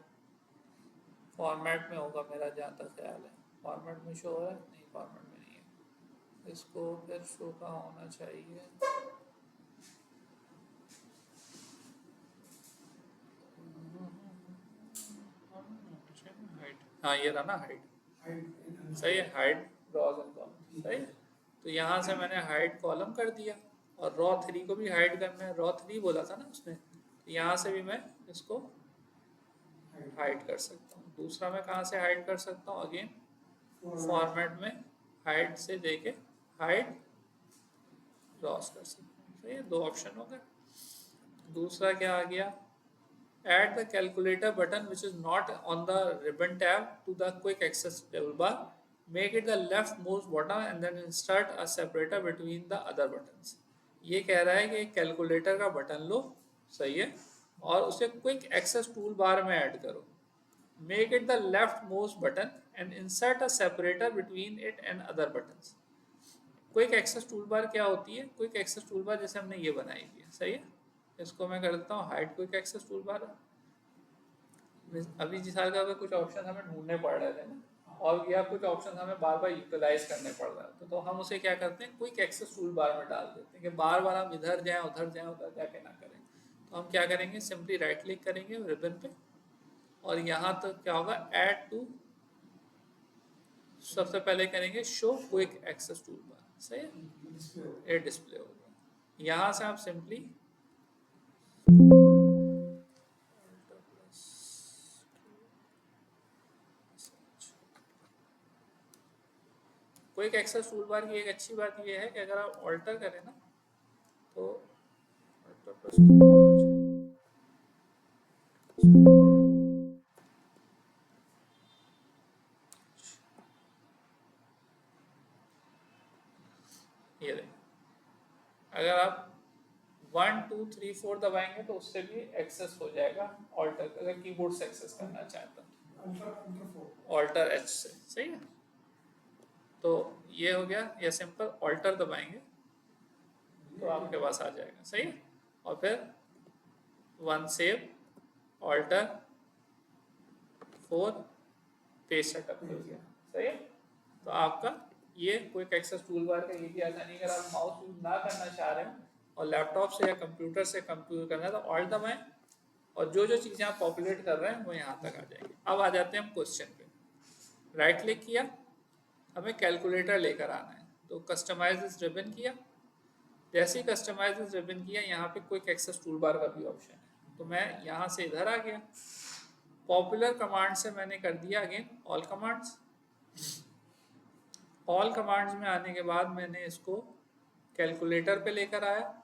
फॉर्मेट में होगा मेरा जहाँ तक ख्याल है। फॉर्मेट में शो हो रहा है? नहीं, फॉर्मेट में नहीं है। इसको फिर शो का होना चाहिए। हाँ, ये रहा ना हाइड। सही है, हाइड रॉज एंड कॉलम। सही है। तो यहाँ से मैंने हाइड कॉलम कर दिया और रॉ 3 को भी हाइड करना है। रॉ 3 बोला था ना उसने, तो यहाँ से भी मैं इसको हाइड कर सकता हूँ। दूसरा मैं कहाँ से हाइड कर सकता हूँ? अगेन फॉर्मेट में हाइड से देके हाइड रॉस कर सकता हूँ। सही है, दो ऑप्शन हो गए। दूसरा क्या आ गया? Add the calculator button which is not on the ribbon tab to the quick access toolbar. Make it the leftmost button and then insert a separator between the other buttons. ये कह रहा है कि कैलकुलेटर का बटन लो, सही है, और उसे क्विक एक्सेस टूल बार में ऐड करो। Make it the leftmost button and insert a separator between it and other buttons. Quick access tool bar क्या होती है? क्विक एक्सेस टूल बार जैसे हमने ये बनाई हुई है, सही है। इसको मैं कर देता हूँ hide quick access tool bar. अभी जिस साल का कुछ ऑप्शन हमें ढूंढने पड़ रहे थे ना, और या कुछ ऑप्शन हमें बार बार यूटिलाइज करने पड़ रहे थे, तो हम उसे क्या करते हैं? क्विक एक्सेस टूल बार में डाल देते हैं कि बार बार हम इधर जाएं उधर जाके ना करें। तो हम क्या करेंगे? सिंपली राइट क्लिक करेंगे रिबन पे और यहाँ तो क्या होगा? ऐड टू, सबसे पहले करेंगे show quick access tool bar. सही है, ये डिस्प्ले होगा। यहाँ से आप simply quick access tool bar की एक अच्छी बात यह है कि अगर आप ऑल्टर करें ना, तो ये देखें, अगर आप 1 2 3 4 दबाएंगे तो उससे भी एक्सेस हो जाएगा ऑल्टर, अगर कीबोर्ड से एक्सेस करना चाहें तो ऑल्टर एच से। सही है। तो ये हो गया, या सिंपल ऑल्टर दबाएंगे तो आपके पास आ जाएगा। सही है। और फिर 1 सेव, ऑल्टर, 4 पेज सेटअप हो गया। सही है। तो आपका ये क्विक एक्सेस टूल बार का ये भी आसानी, अगर आप माउस यूज ना करना चाह रहे हैं और लैपटॉप से या कंप्यूटर से कंप्यूटर करना है तो ऑल्ट दबाएं और जो जो चीज़ें आप पॉपुलेट कर रहे हैं वो यहाँ तक आ जाएंगे। अब आ जाते हैं हम क्वेश्चन पे। राइट क्लिक किया, हमें कैलकुलेटर लेकर आना है, तो कस्टमाइज दिस रिबन किया। जैसे ही कस्टमाइज दिस रिबन किया, यहाँ पे क्विक एक्सेस टूल बार का भी ऑप्शन है, तो मैं यहाँ से इधर आ गया। पॉपुलर कमांड से मैंने कर दिया again all commands. All commands में आने के बाद मैंने इसको कैलकुलेटर पे लेकर आया।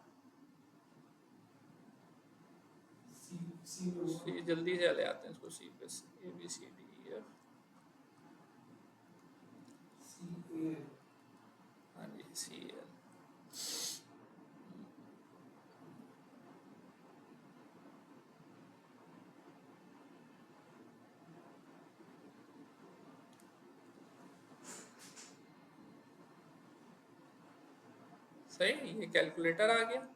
जल्दी से ले आते हैं इसको सी पे, ABCD EF, हाँ जी CL। सही, ये कैलकुलेटर आ गया,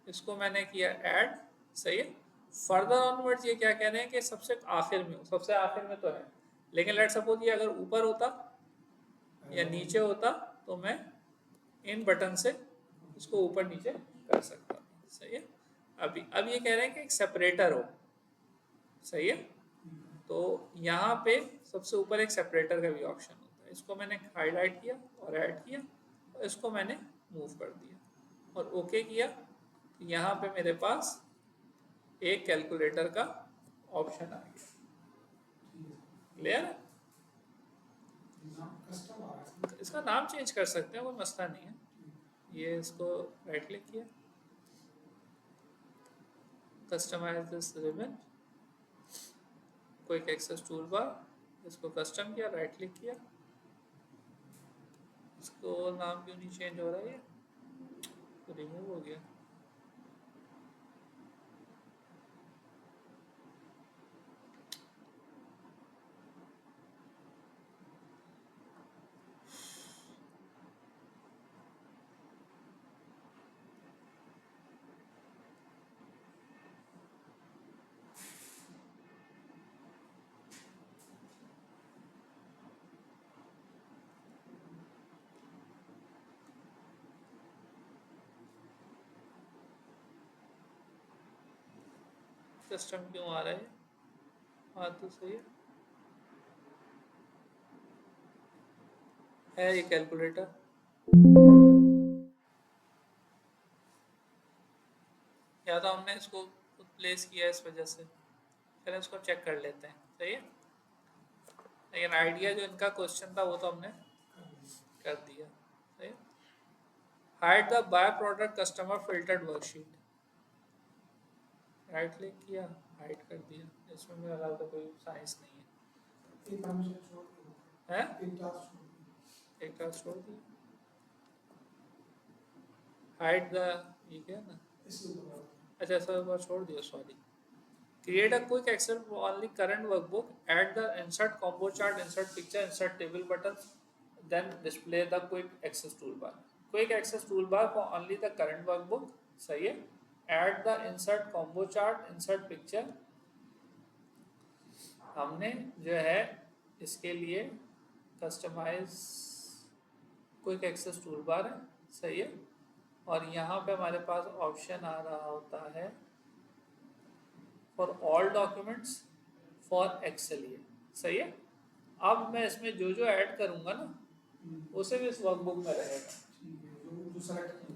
इसको मैंने किया ऐड, सही है। फर्दर ऑनवर्ड्स ये क्या कह रहे हैं कि सबसे आखिर में, सबसे आखिर में तो है, लेकिन लेट सपोज ये अगर ऊपर होता या नीचे होता तो मैं इन बटन से इसको ऊपर नीचे कर सकता था, सही है। अभी अब ये कह रहे हैं कि एक सेपरेटर हो, सही है। तो यहाँ पे सबसे ऊपर एक सेपरेटर का भी ऑप्शन होता है, इसको मैंने हाईलाइट किया और ऐड किया और इसको मैंने मूव कर दिया और ओके किया, तो यहाँ पे मेरे पास एक कैलकुलेटर का ऑप्शन आ गया। क्लियर है? कस्टम आ रहा है। इसका नाम चेंज कर सकते हैं, कोई मसला नहीं है। ये इसको राइट क्लिक किया, customise this ribbon, quick access tool bar, इसको कस्टम किया, राइट क्लिक किया, इसको नाम क्यों नहीं चेंज हो रहा है, ये तो रिमूव हो गया। कस्टम क्यों आ रहा है? हाँ तो सही है ये कैलकुलेटर। या तो हमने इसको प्लेस किया इस वजह से, चलो इसको चेक कर लेते हैं, सही है। लेकिन आइडिया जो इनका क्वेश्चन था वो तो हमने कर दिया, सही है। Hide the by product customer filtered worksheet, right click किया, हाइड कर दिया, इसमें मेरा ख्याल तो कोई साइंस नहीं है, एक परमिशन छोड़ दो, है? एक टास्क छोड़ दो। एक टास्क छोड़ दिया, हाइड द, ये क्या ना, इसके ऊपर अच्छा सब बार छोड़ दिया, sorry. Create a quick Excel for only current workbook. Add the insert combo chart, insert picture, insert table buttons. Then display the quick access toolbar. Quick access toolbar for only the current workbook. सही है. Add the insert combo chart, insert picture. हमने जो है इसके लिए कस्टमाइज क्विक एक्सेस टूलबार है, सही है। और यहाँ पे हमारे पास ऑप्शन आ रहा होता है for all documents for Excel, ये सही है। अब मैं इसमें जो जो ऐड करूँगा ना वो सिर्फ इस वर्कबुक में रहेगा,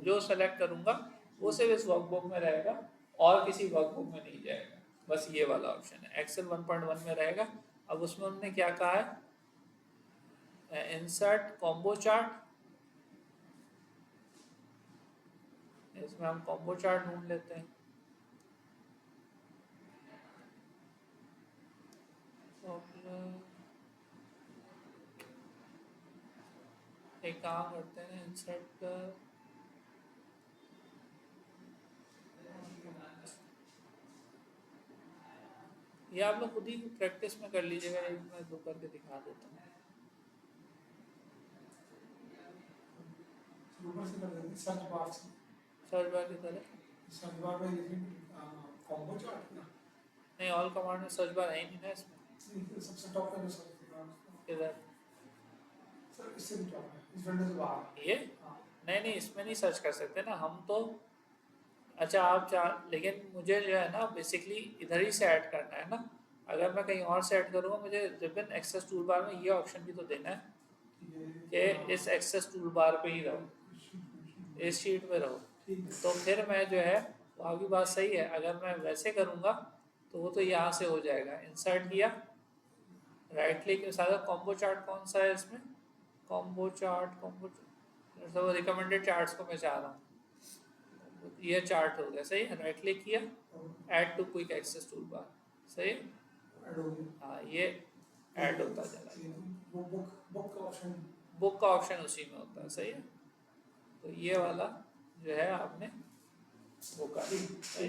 जो सेलेक्ट करूँगा वो सिर्फ इस वर्कबुक में रहेगा और किसी वर्कबुक में नहीं जाएगा, बस ये वाला ऑप्शन है। एक्सेल 1.1 में रहेगा। अब उसमें हमने क्या कहा है, इंसर्ट कॉम्बो चार्ट, इसमें हम कॉम्बो चार्ट ढूंढ लेते हैं। एक काम करते हैं, इंसर्ट कर, ये आप लोग खुद ही प्रैक्टिस में कर लीजिएगा, एक मैं दो करके दिखा देता हूँ। ऊपर से कर देंगे सर्च बार से, सर्च बार की तरह सर्च बार में लिखेंगे कॉम्बो चार्ट ना, नहीं, ऑल कमांड में सर्च बार है ही नहीं ना इसमें, सबसे टॉप पे जो सर्च बार इधर सर, इससे भी टॉप है, इस विंडो से बाहर। ये हाँ, नहीं इसमें नहीं सर्च कर सकते ना हम तो। अच्छा आप चाह, लेकिन मुझे जो है ना बेसिकली इधर ही से ऐड करना है ना। अगर मैं कहीं और से ऐड करूँगा मुझे रिबन एक्सेस टूल बार में ये ऑप्शन भी तो देना है कि इस एक्सेस टूल बार पे ही रहो, इस शीट में रहो। तो फिर मैं जो है वहाँ की बात सही है, अगर मैं वैसे करूँगा तो वो तो यहाँ से हो जाएगा। इंसर्ट किया, राइट क्लिक, सारा कॉम्बो चार्ट कौन सा है इसमें, कॉम्बो चार्ट, कॉम्बो सब रिकमेंडेड चार्ट्स को मैं चाह रहा हूँ, ये चार्ट हो गया, सही है। राइट क्लिक किया, add to quick access tool bar, सही है। ऐड हो गया, हाँ ये ऐड होता चला, वो बुक का ऑप्शन, बुक का ऑप्शन उसी में होता है, सही है। तो ये वाला जो है आपने वो कर, सही।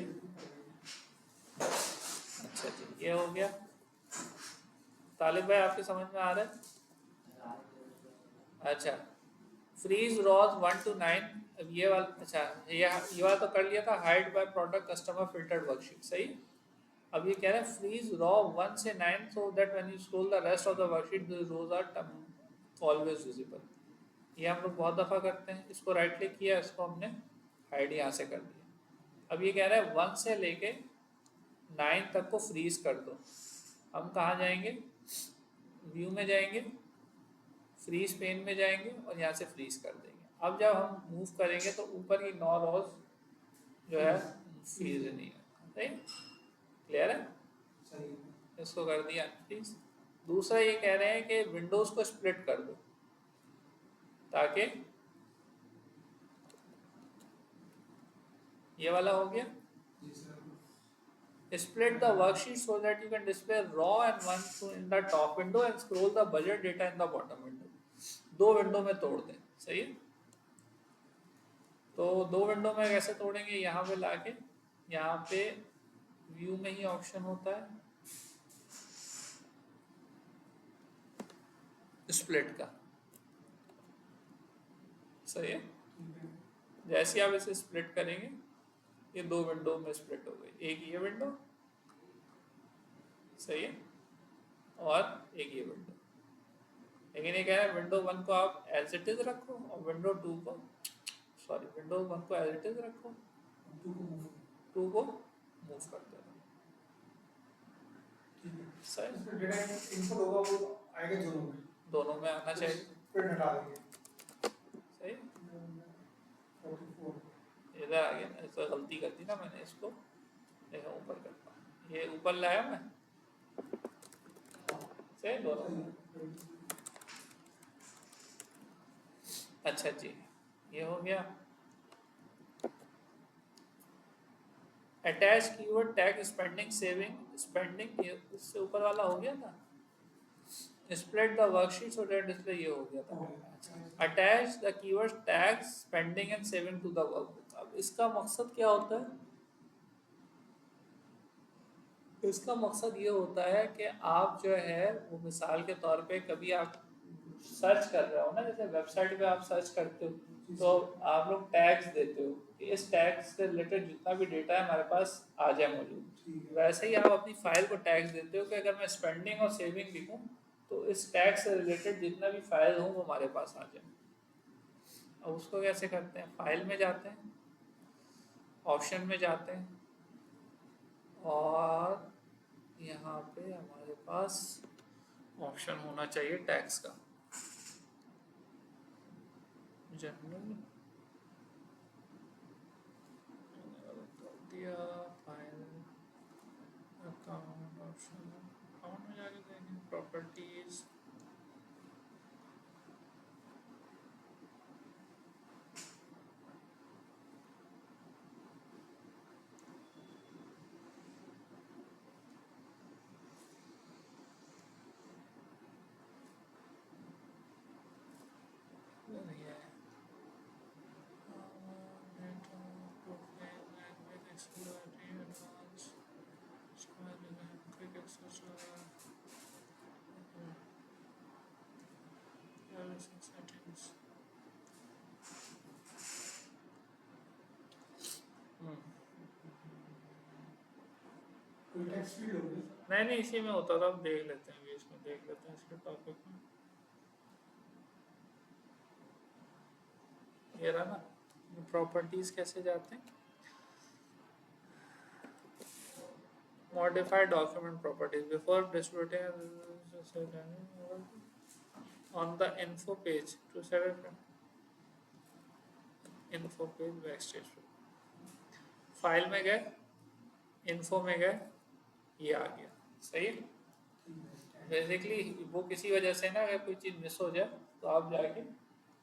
अच्छा जी, ये हो गया। तालिब भाई आपके समझ में आ रहा है? अच्छा, फ्रीज रॉज 1 to 9 अब ये वाला, अच्छा ये वाला तो कर लिया था, hide by product customer filtered worksheet, सही। अब ये कह रहा है फ्रीज रॉ 1 से 9 so that when you scroll the rest of the worksheet the rows are always visible. ये हम लोग बहुत दफ़ा करते हैं। इसको राइट क्लिक किया, इसको हमने हाइड यहाँ से कर दिया। अब ये कह रहा है 1 से लेके 9 तक को फ्रीज कर दो। हम कहाँ जाएंगे, व्यू में जाएंगे, फ्रीज पेन में जाएंगे और यहाँ से फ्रीज कर देंगे। अब जब हम मूव करेंगे तो ऊपर की 9 रोज जो है फ्रीज नहीं है, सही, क्लियर है। सही। इसको कर दिया फ्रीज। दूसरा ये कह रहे हैं कि विंडोज को स्प्लिट कर दो ताकि ये वाला हो गया, जी sir. split the worksheet so that you can display raw and one in the top window and scroll the budget data in the bottom window। दो विंडो में तोड़ दें, सही है। तो दो विंडो में कैसे तोड़ेंगे, यहाँ पे लाके, यहाँ पे व्यू में ही ऑप्शन होता है स्प्लिट का, सही है। जैसे आप इसे स्प्लिट करेंगे ये दो विंडो में स्प्लिट हो गई, एक ये विंडो, सही है, और एक ये विंडो। लेकिन ये कह रहा है विंडो 1 को आप एज इट इज रखो और विंडो 2 को, सॉरी विंडो 1 को एज इट इज रखो, 2 को मूव करते रहो, सही। इसमें डेटा इनपुट होगा वो आएगा दोनों में आना चाहिए, फिर हटा देंगे, सही। 44 इधर आ गया ना, ऐसा गलती कर दी ना मैंने, इसको देखो ऊपर करता हूँ, ये ऊपर लाया मैं, सही दोनों। अच्छा जी, ये हो गया। Attach keyword tag spending saving spending, ये इससे ऊपर वाला हो गया था। Split the worksheet so that display, ये हो गया था। Attach the keyword tag spending and saving to the workbook. अब इसका मकसद क्या होता है, इसका मकसद ये होता है कि आप जो है वो मिसाल के तौर पे कभी आप सर्च कर रहे हो ना, जैसे वेबसाइट पे आप सर्च करते हो तो आप लोग टैग्स देते हो कि इस टैग से रिलेटेड जितना भी डेटा है हमारे पास आ जाए मौजूद। वैसे ही आप अपनी फाइल को टैग्स देते हो कि अगर मैं स्पेंडिंग और सेविंग लिखूं तो इस टैग से रिलेटेड जितना भी फाइल हो वो हमारे पास आ जाए। अब उसको कैसे करते हैं, फाइल में जाते हैं, ऑप्शन में जाते हैं और यहाँ पे हमारे पास ऑप्शन होना चाहिए टैग्स का, जनरल दिया, फाइल, अकाउंट, ऑप्शन, अकाउंट में जाके देखें प्रॉपर्टीज, नहीं नहीं इसी में होता था, हम देख लेते हैं, इसमें देख लेते हैं इसके टॉपिक में। ये रहा ना, प्रॉपर्टीज कैसे जाते हैं, modified document properties before distributing on the info page to set info page backstage. File में गए, इन्फो में गए, ये आ गया, सही है। बेसिकली वो किसी वजह से ना अगर कोई चीज़ मिस हो जाए तो आप जाके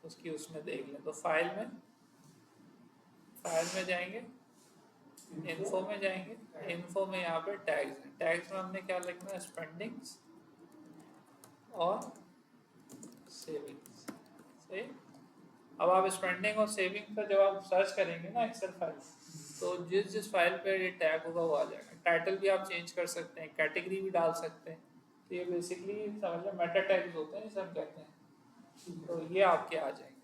उसकी उसमें देख लें। तो फाइल में जाएंगे, इन्फो में जाएंगे, इन्फो में यहाँ पे टैग्स हैं, टैग्स में हमने क्या लिखना है, स्पेंडिंग्स और सेविंग्स, सही। अब आप स्पेंडिंग और सेविंग पर जब आप सर्च करेंगे ना एक्सेल फाइल, तो जिस फाइल पे ये टैग होगा वो आ जाएगा। टाइटल भी आप चेंज कर सकते हैं, कैटेगरी भी डाल सकते हैं। तो ये बेसिकली समझ लो मेटा टैग्स होते हैं, सब कहते हैं, तो ये आपके आ जाएंगे।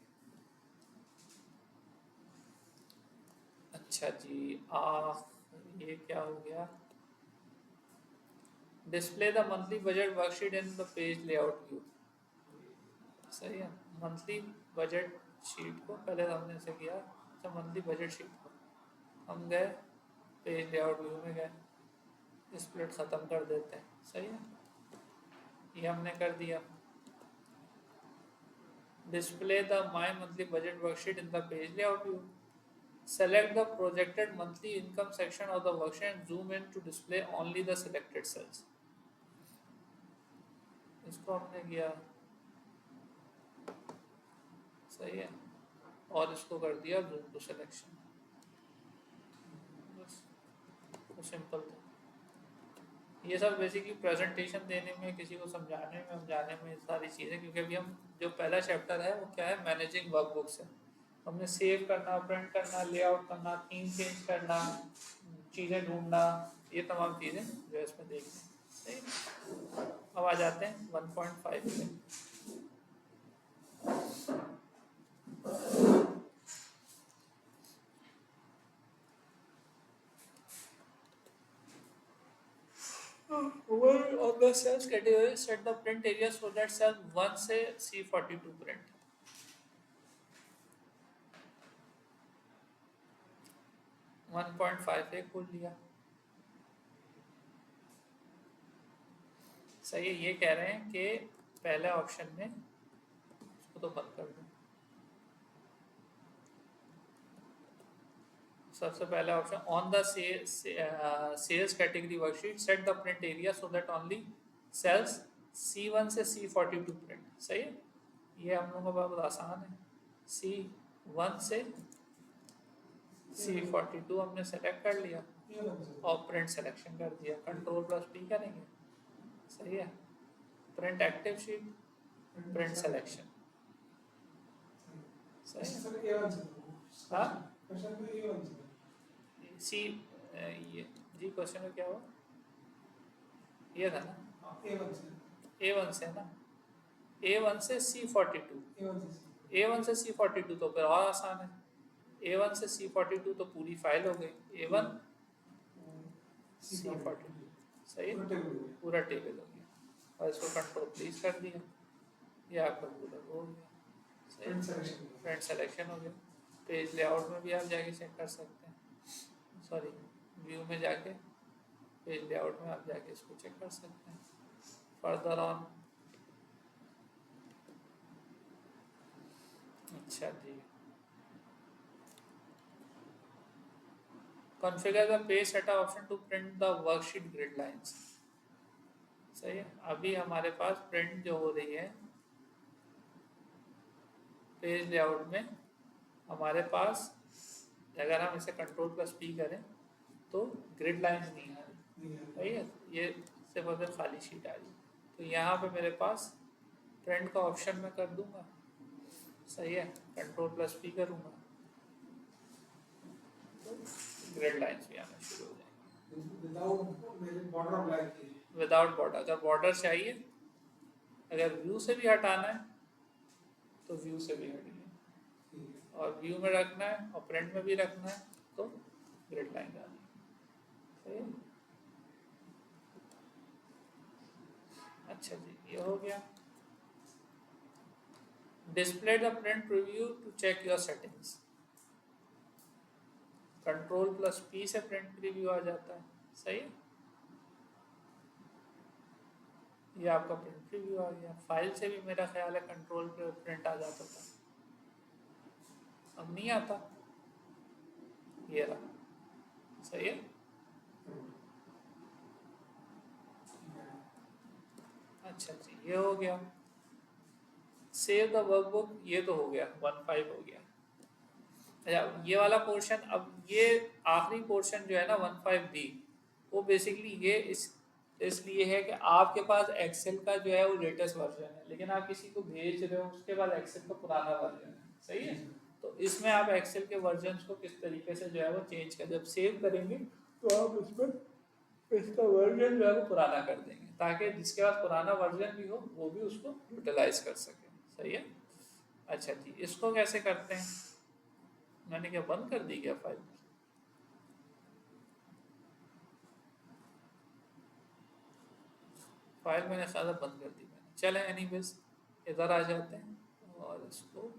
अच्छा जी, ये क्या हो गया? Display the monthly budget worksheet in the page layout view. सही है, मंथली बजट शीट को पहले हमने ऐसे किया। अच्छा, मंथली बजट शीट को हम गए पेज लेआउट व्यू में गए, स्प्लिट ख़त्म कर देते हैं। सही है, ये हमने कर दिया। Display the my monthly budget worksheet in the page layout view. Select the projected monthly income section of the worksheet and zoom in to display only the selected cells. इसको हमने किया। सही है, और इसको कर दिया जूम टू सिलेक्शन। बस तो सिंपल था। ये सब बेसिकली प्रेजेंटेशन देने में, किसी को समझाने में सारी चीज़ें, क्योंकि अभी हम जो पहला चैप्टर है वो क्या है, मैनेजिंग वर्कबुक्स है। हमने सेव करना, प्रिंट करना, लेआउट करना, थीम चेंज करना, चीज़ें ढूंढना, ये तमाम चीज़ें जो है इसमें देखनी। अब आ जाते हैं 1.5 पे। Over on the cells category, set the print area so that cell 1 से C42 print। One point five एक खोल लिया। सही है, ये कह रहे हैं कि पहले ऑप्शन में, इसको तो बंद कर दूं, सबसे पहला option on the sales category worksheet set the print area so that only cells C1 से C42 प्रिंट। सही है, ये हम लोगों का बहुत आसान है। C1 से C42 हमने सेलेक्ट कर लिया और प्रिंट सिलेक्शन कर दिया, Ctrl+P करेंगे। सही है, print active sheet, print selection. सही है, हाँ सी ये जी क्वेश्चन में क्या हुआ, ये था ना A1 से ना, A1 से C42, A1 से C42 तो फिर और आसान है। A1 से C42 तो पूरी फाइल हो गई, A1 C42। सही है, पूरा टेबल हो गया, और इसको Ctrl+ कर दिया, ये आपका पूरा हो गया। सही, प्रिंट सिलेक्शन हो गया। पेज लेआउट में भी आप जाके चेक कर सकते हैं, सॉरी व्यू में जाके पेज लेआउट में आप जाके इसको चेक कर सकते हैं। फर्दर ऑन, अच्छा जी, configure the page setup option to print the worksheet grid lines. सही है, अभी हमारे पास प्रिंट जो हो रही है पेज लेआउट में, हमारे पास अगर हम इसे Ctrl+P करें तो ग्रिड लाइंस नहीं आ रही। सही है, ये सिर्फ अगर खाली शीट आ रही, तो यहाँ पे मेरे पास प्रिंट का ऑप्शन मैं कर दूंगा। सही है, Ctrl+P करूँगा तो ग्रिड लाइंस भी आना शुरू हो जाएंगे विदाउट बॉर्डर। अगर बॉर्डर चाहिए, अगर व्यू से भी हटाना है तो व्यू से भी हटिए, और व्यू में रखना है और प्रिंट में भी रखना है तो ग्रिड लाइन डालनी है। सही है, अच्छा जी, ये हो गया। Display the print preview to check your settings. Ctrl+P से प्रिंट प्रीव्यू आ जाता है। सही है, ये आपका प्रिंट प्रीव्यू आ गया। फाइल से भी मेरा ख्याल है कंट्रोल पे प्रिंट आ जाता था, अब नहीं आता, ये रहा। सही है, अच्छा जी, ये हो गया। सेव द वर्कबुक, ये तो हो गया, 1.5 हो गया। अच्छा, ये वाला पोर्शन, अब ये आखिरी पोर्शन जो है ना 1.5B, वो बेसिकली ये इसलिए है कि आपके पास एक्सेल का जो है वो लेटेस्ट वर्जन है, लेकिन आप किसी को भेज रहे हो उसके बाद एक्सेल का पुराना वर्जन है। सही है, तो इसमें आप एक्सेल के वर्जन को किस तरीके से जो है वो चेंज कर, जब सेव करेंगे तो आप उसमें इसका वर्जन जो है वो पुराना कर देंगे, ताकि जिसके पास पुराना वर्जन भी हो वो भी उसको यूटिलाइज कर सके। सही है, अच्छा जी, इसको कैसे करते हैं? मैंने क्या बंद कर दी क्या फाइल? फाइल मैंने ज़्यादा बंद कर दी मैंने। चलें एनीवेज इधर आ जाते हैं और इसको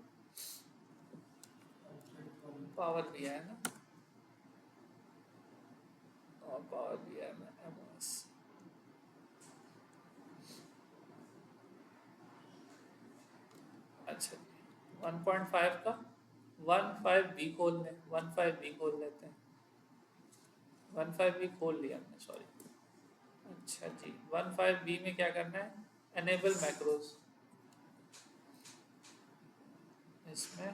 पावर भी है ना, और पावर भी है में एमओएस। अच्छा 1.5 का 15B खोल लें, 15B खोल लेते हैं। 15B खोल लिया हमने, सॉरी। अच्छा जी 15B में क्या करना है, एनेबल मैक्रोज। इसमें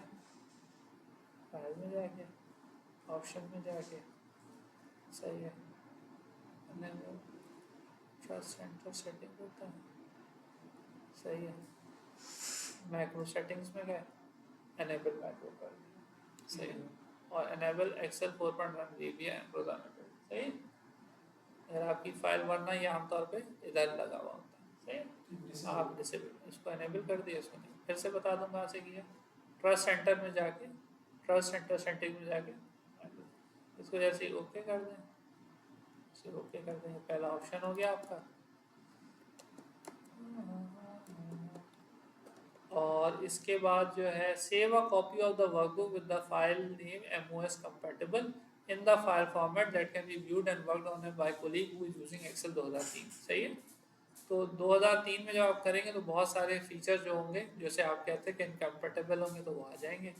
फाइल में जाके ऑप्शन में जाके सही है, एनेबल ट्रस्ट सेंटर सेटिंग होता है, सही है। मैक्रो सेटिंग्स में गए, एनेबल मैक्रो कर दिया, सही है। और एनेबल एक्सेल 4.1 VB रोजाना कर, सही है। अगर आपकी फाइल वरना ये आमतौर पे इधर लगा हुआ होता है, सही है। आप डिसेबल इसको एनेबल कर दिया, इसको नहीं। फिर से बता दूँ कहाँ से किया, ट्रस्ट सेंटर में जाके, ट्रस्ट सेंटर सेटिंग में जाके इसको जैसे ही ओके कर दें, इसे ओके कर दें, पहला ऑप्शन हो गया आपका। और इसके बाद जो है save a copy of the workbook with the file name MOS compatible in the file format that can be viewed and worked on by colleague who is using Excel 2003, सही है। तो 2003 में जब आप करेंगे तो बहुत सारे फीचर जो होंगे जैसे आप कहते हैं कि इनकम्पेटेबल होंगे तो वो आ जाएंगे।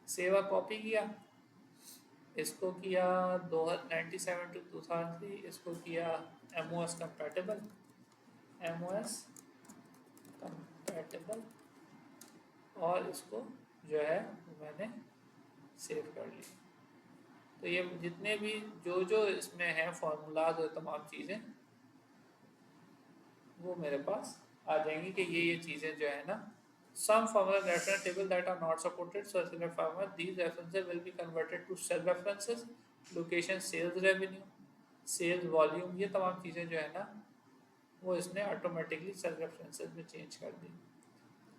सेव अ कॉपी किया, इसको किया 97 to 2003, इसको किया MOS compatible, MOS compatible, और इसको जो है मैंने सेव कर लिया। तो ये जितने भी जो इसमें हैं फार्मूलाज और तमाम चीज़ें वो मेरे पास आ जाएंगी कि ये चीज़ें जो है ना, some formula reference table that are not supported so select formula, these references will be converted to cell references, location, sales revenue, sales volume, ये तमाम चीज़ें जो है ना वो इसने ऑटोमेटिकली सेल रेफरेंसेस में चेंज कर दी।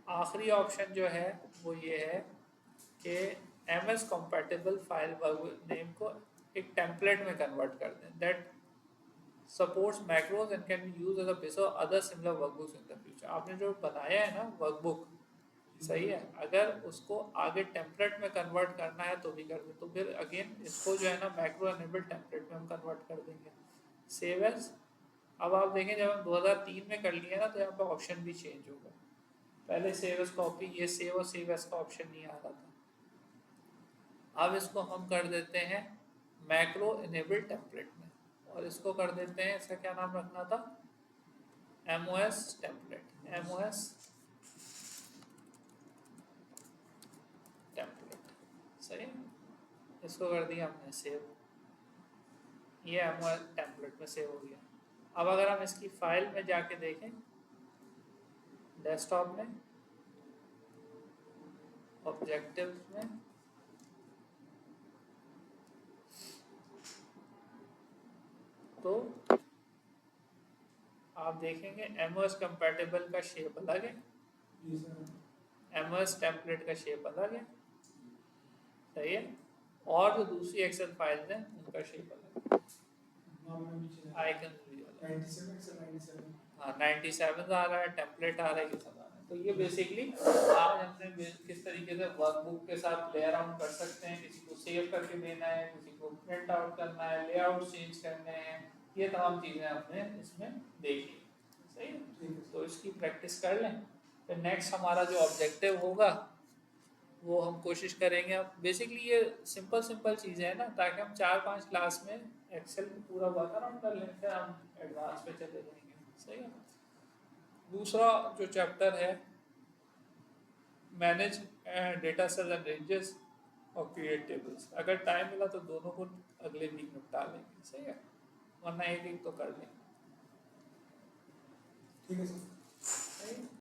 आखिरी ऑप्शन जो है वो ये है कि MS compatible फाइल नेम को एक टेम्पलेट में कन्वर्ट कर दें that supports macros and can be used as a base of other similar workbooks in the future. आपने जो बनाया है ना वर्कबुक, सही है, अगर उसको आगे टेम्पलेट में कन्वर्ट करना है तो भी कर दें, तो फिर अगेन इसको जो है ना मैक्रो एनेबल टेम्पलेट में हम कन्वर्ट कर देंगे। सेव एज, अब आप देखें जब हम 2003 में कर लिए ना तो यहाँ पर ऑप्शन भी चेंज होगा। पहले सेव एज कॉपी, ये सेव और सेव एज का ऑप्शन नहीं आ रहा था। अब इसको हम कर देते हैं मैक्रो इनेबल टेम्पलेट में, और इसको कर देते हैं, इसका क्या नाम रखना था, MOS टेम्पलेट, MOS टेम्पलेट, सही। इसको कर दिया हमने सेव, ये MOS टेम्पलेट में सेव हो गया। अब अगर हम इसकी फाइल में जाके देखें डेस्कटॉप में, ऑब्जेक्टिव्स में, तो आप देखेंगे MOS कंपैटिबल का शेप अलग है, MOS टेम्पलेट का शेप अलग है, सही है। और जो दूसरी एक्सेल फाइल्स हैं उनका शेप अलग है, आइकन भी अलग। हाँ 97 आ रहा है, टेम्पलेट आ रहा है, ये सब आ रहा है। तो ये बेसिकली आज हमने किस तरीके से वर्कबुक के साथ लेयर आउट कर सकते हैं, किसी को सेव करके देना है, किसी को प्रिंट आउट करना है, लेआउट चेंज करने हैं, ये तमाम चीज़ें हमने इसमें देखी, सही है। तो इसकी प्रैक्टिस कर लें, फिर नेक्स्ट हमारा जो ऑब्जेक्टिव होगा वो हम कोशिश करेंगे। अब बेसिकली ये सिंपल चीज़ें हैं ना, ताकि हम 4-5 क्लास में एक्सेल में पूरा वर्क अराउंड कर लें, फिर हम एडवांस पे चले जाएंगे, सही है। दूसरा जो चैप्टर है manage data set and ranges और क्रिएट टेबल्स, अगर टाइम मिला तो दोनों को अगले वीक निपटा लेंगे, सही है, वरना एक तो कर लेंगे, ठीक है सर। सही है।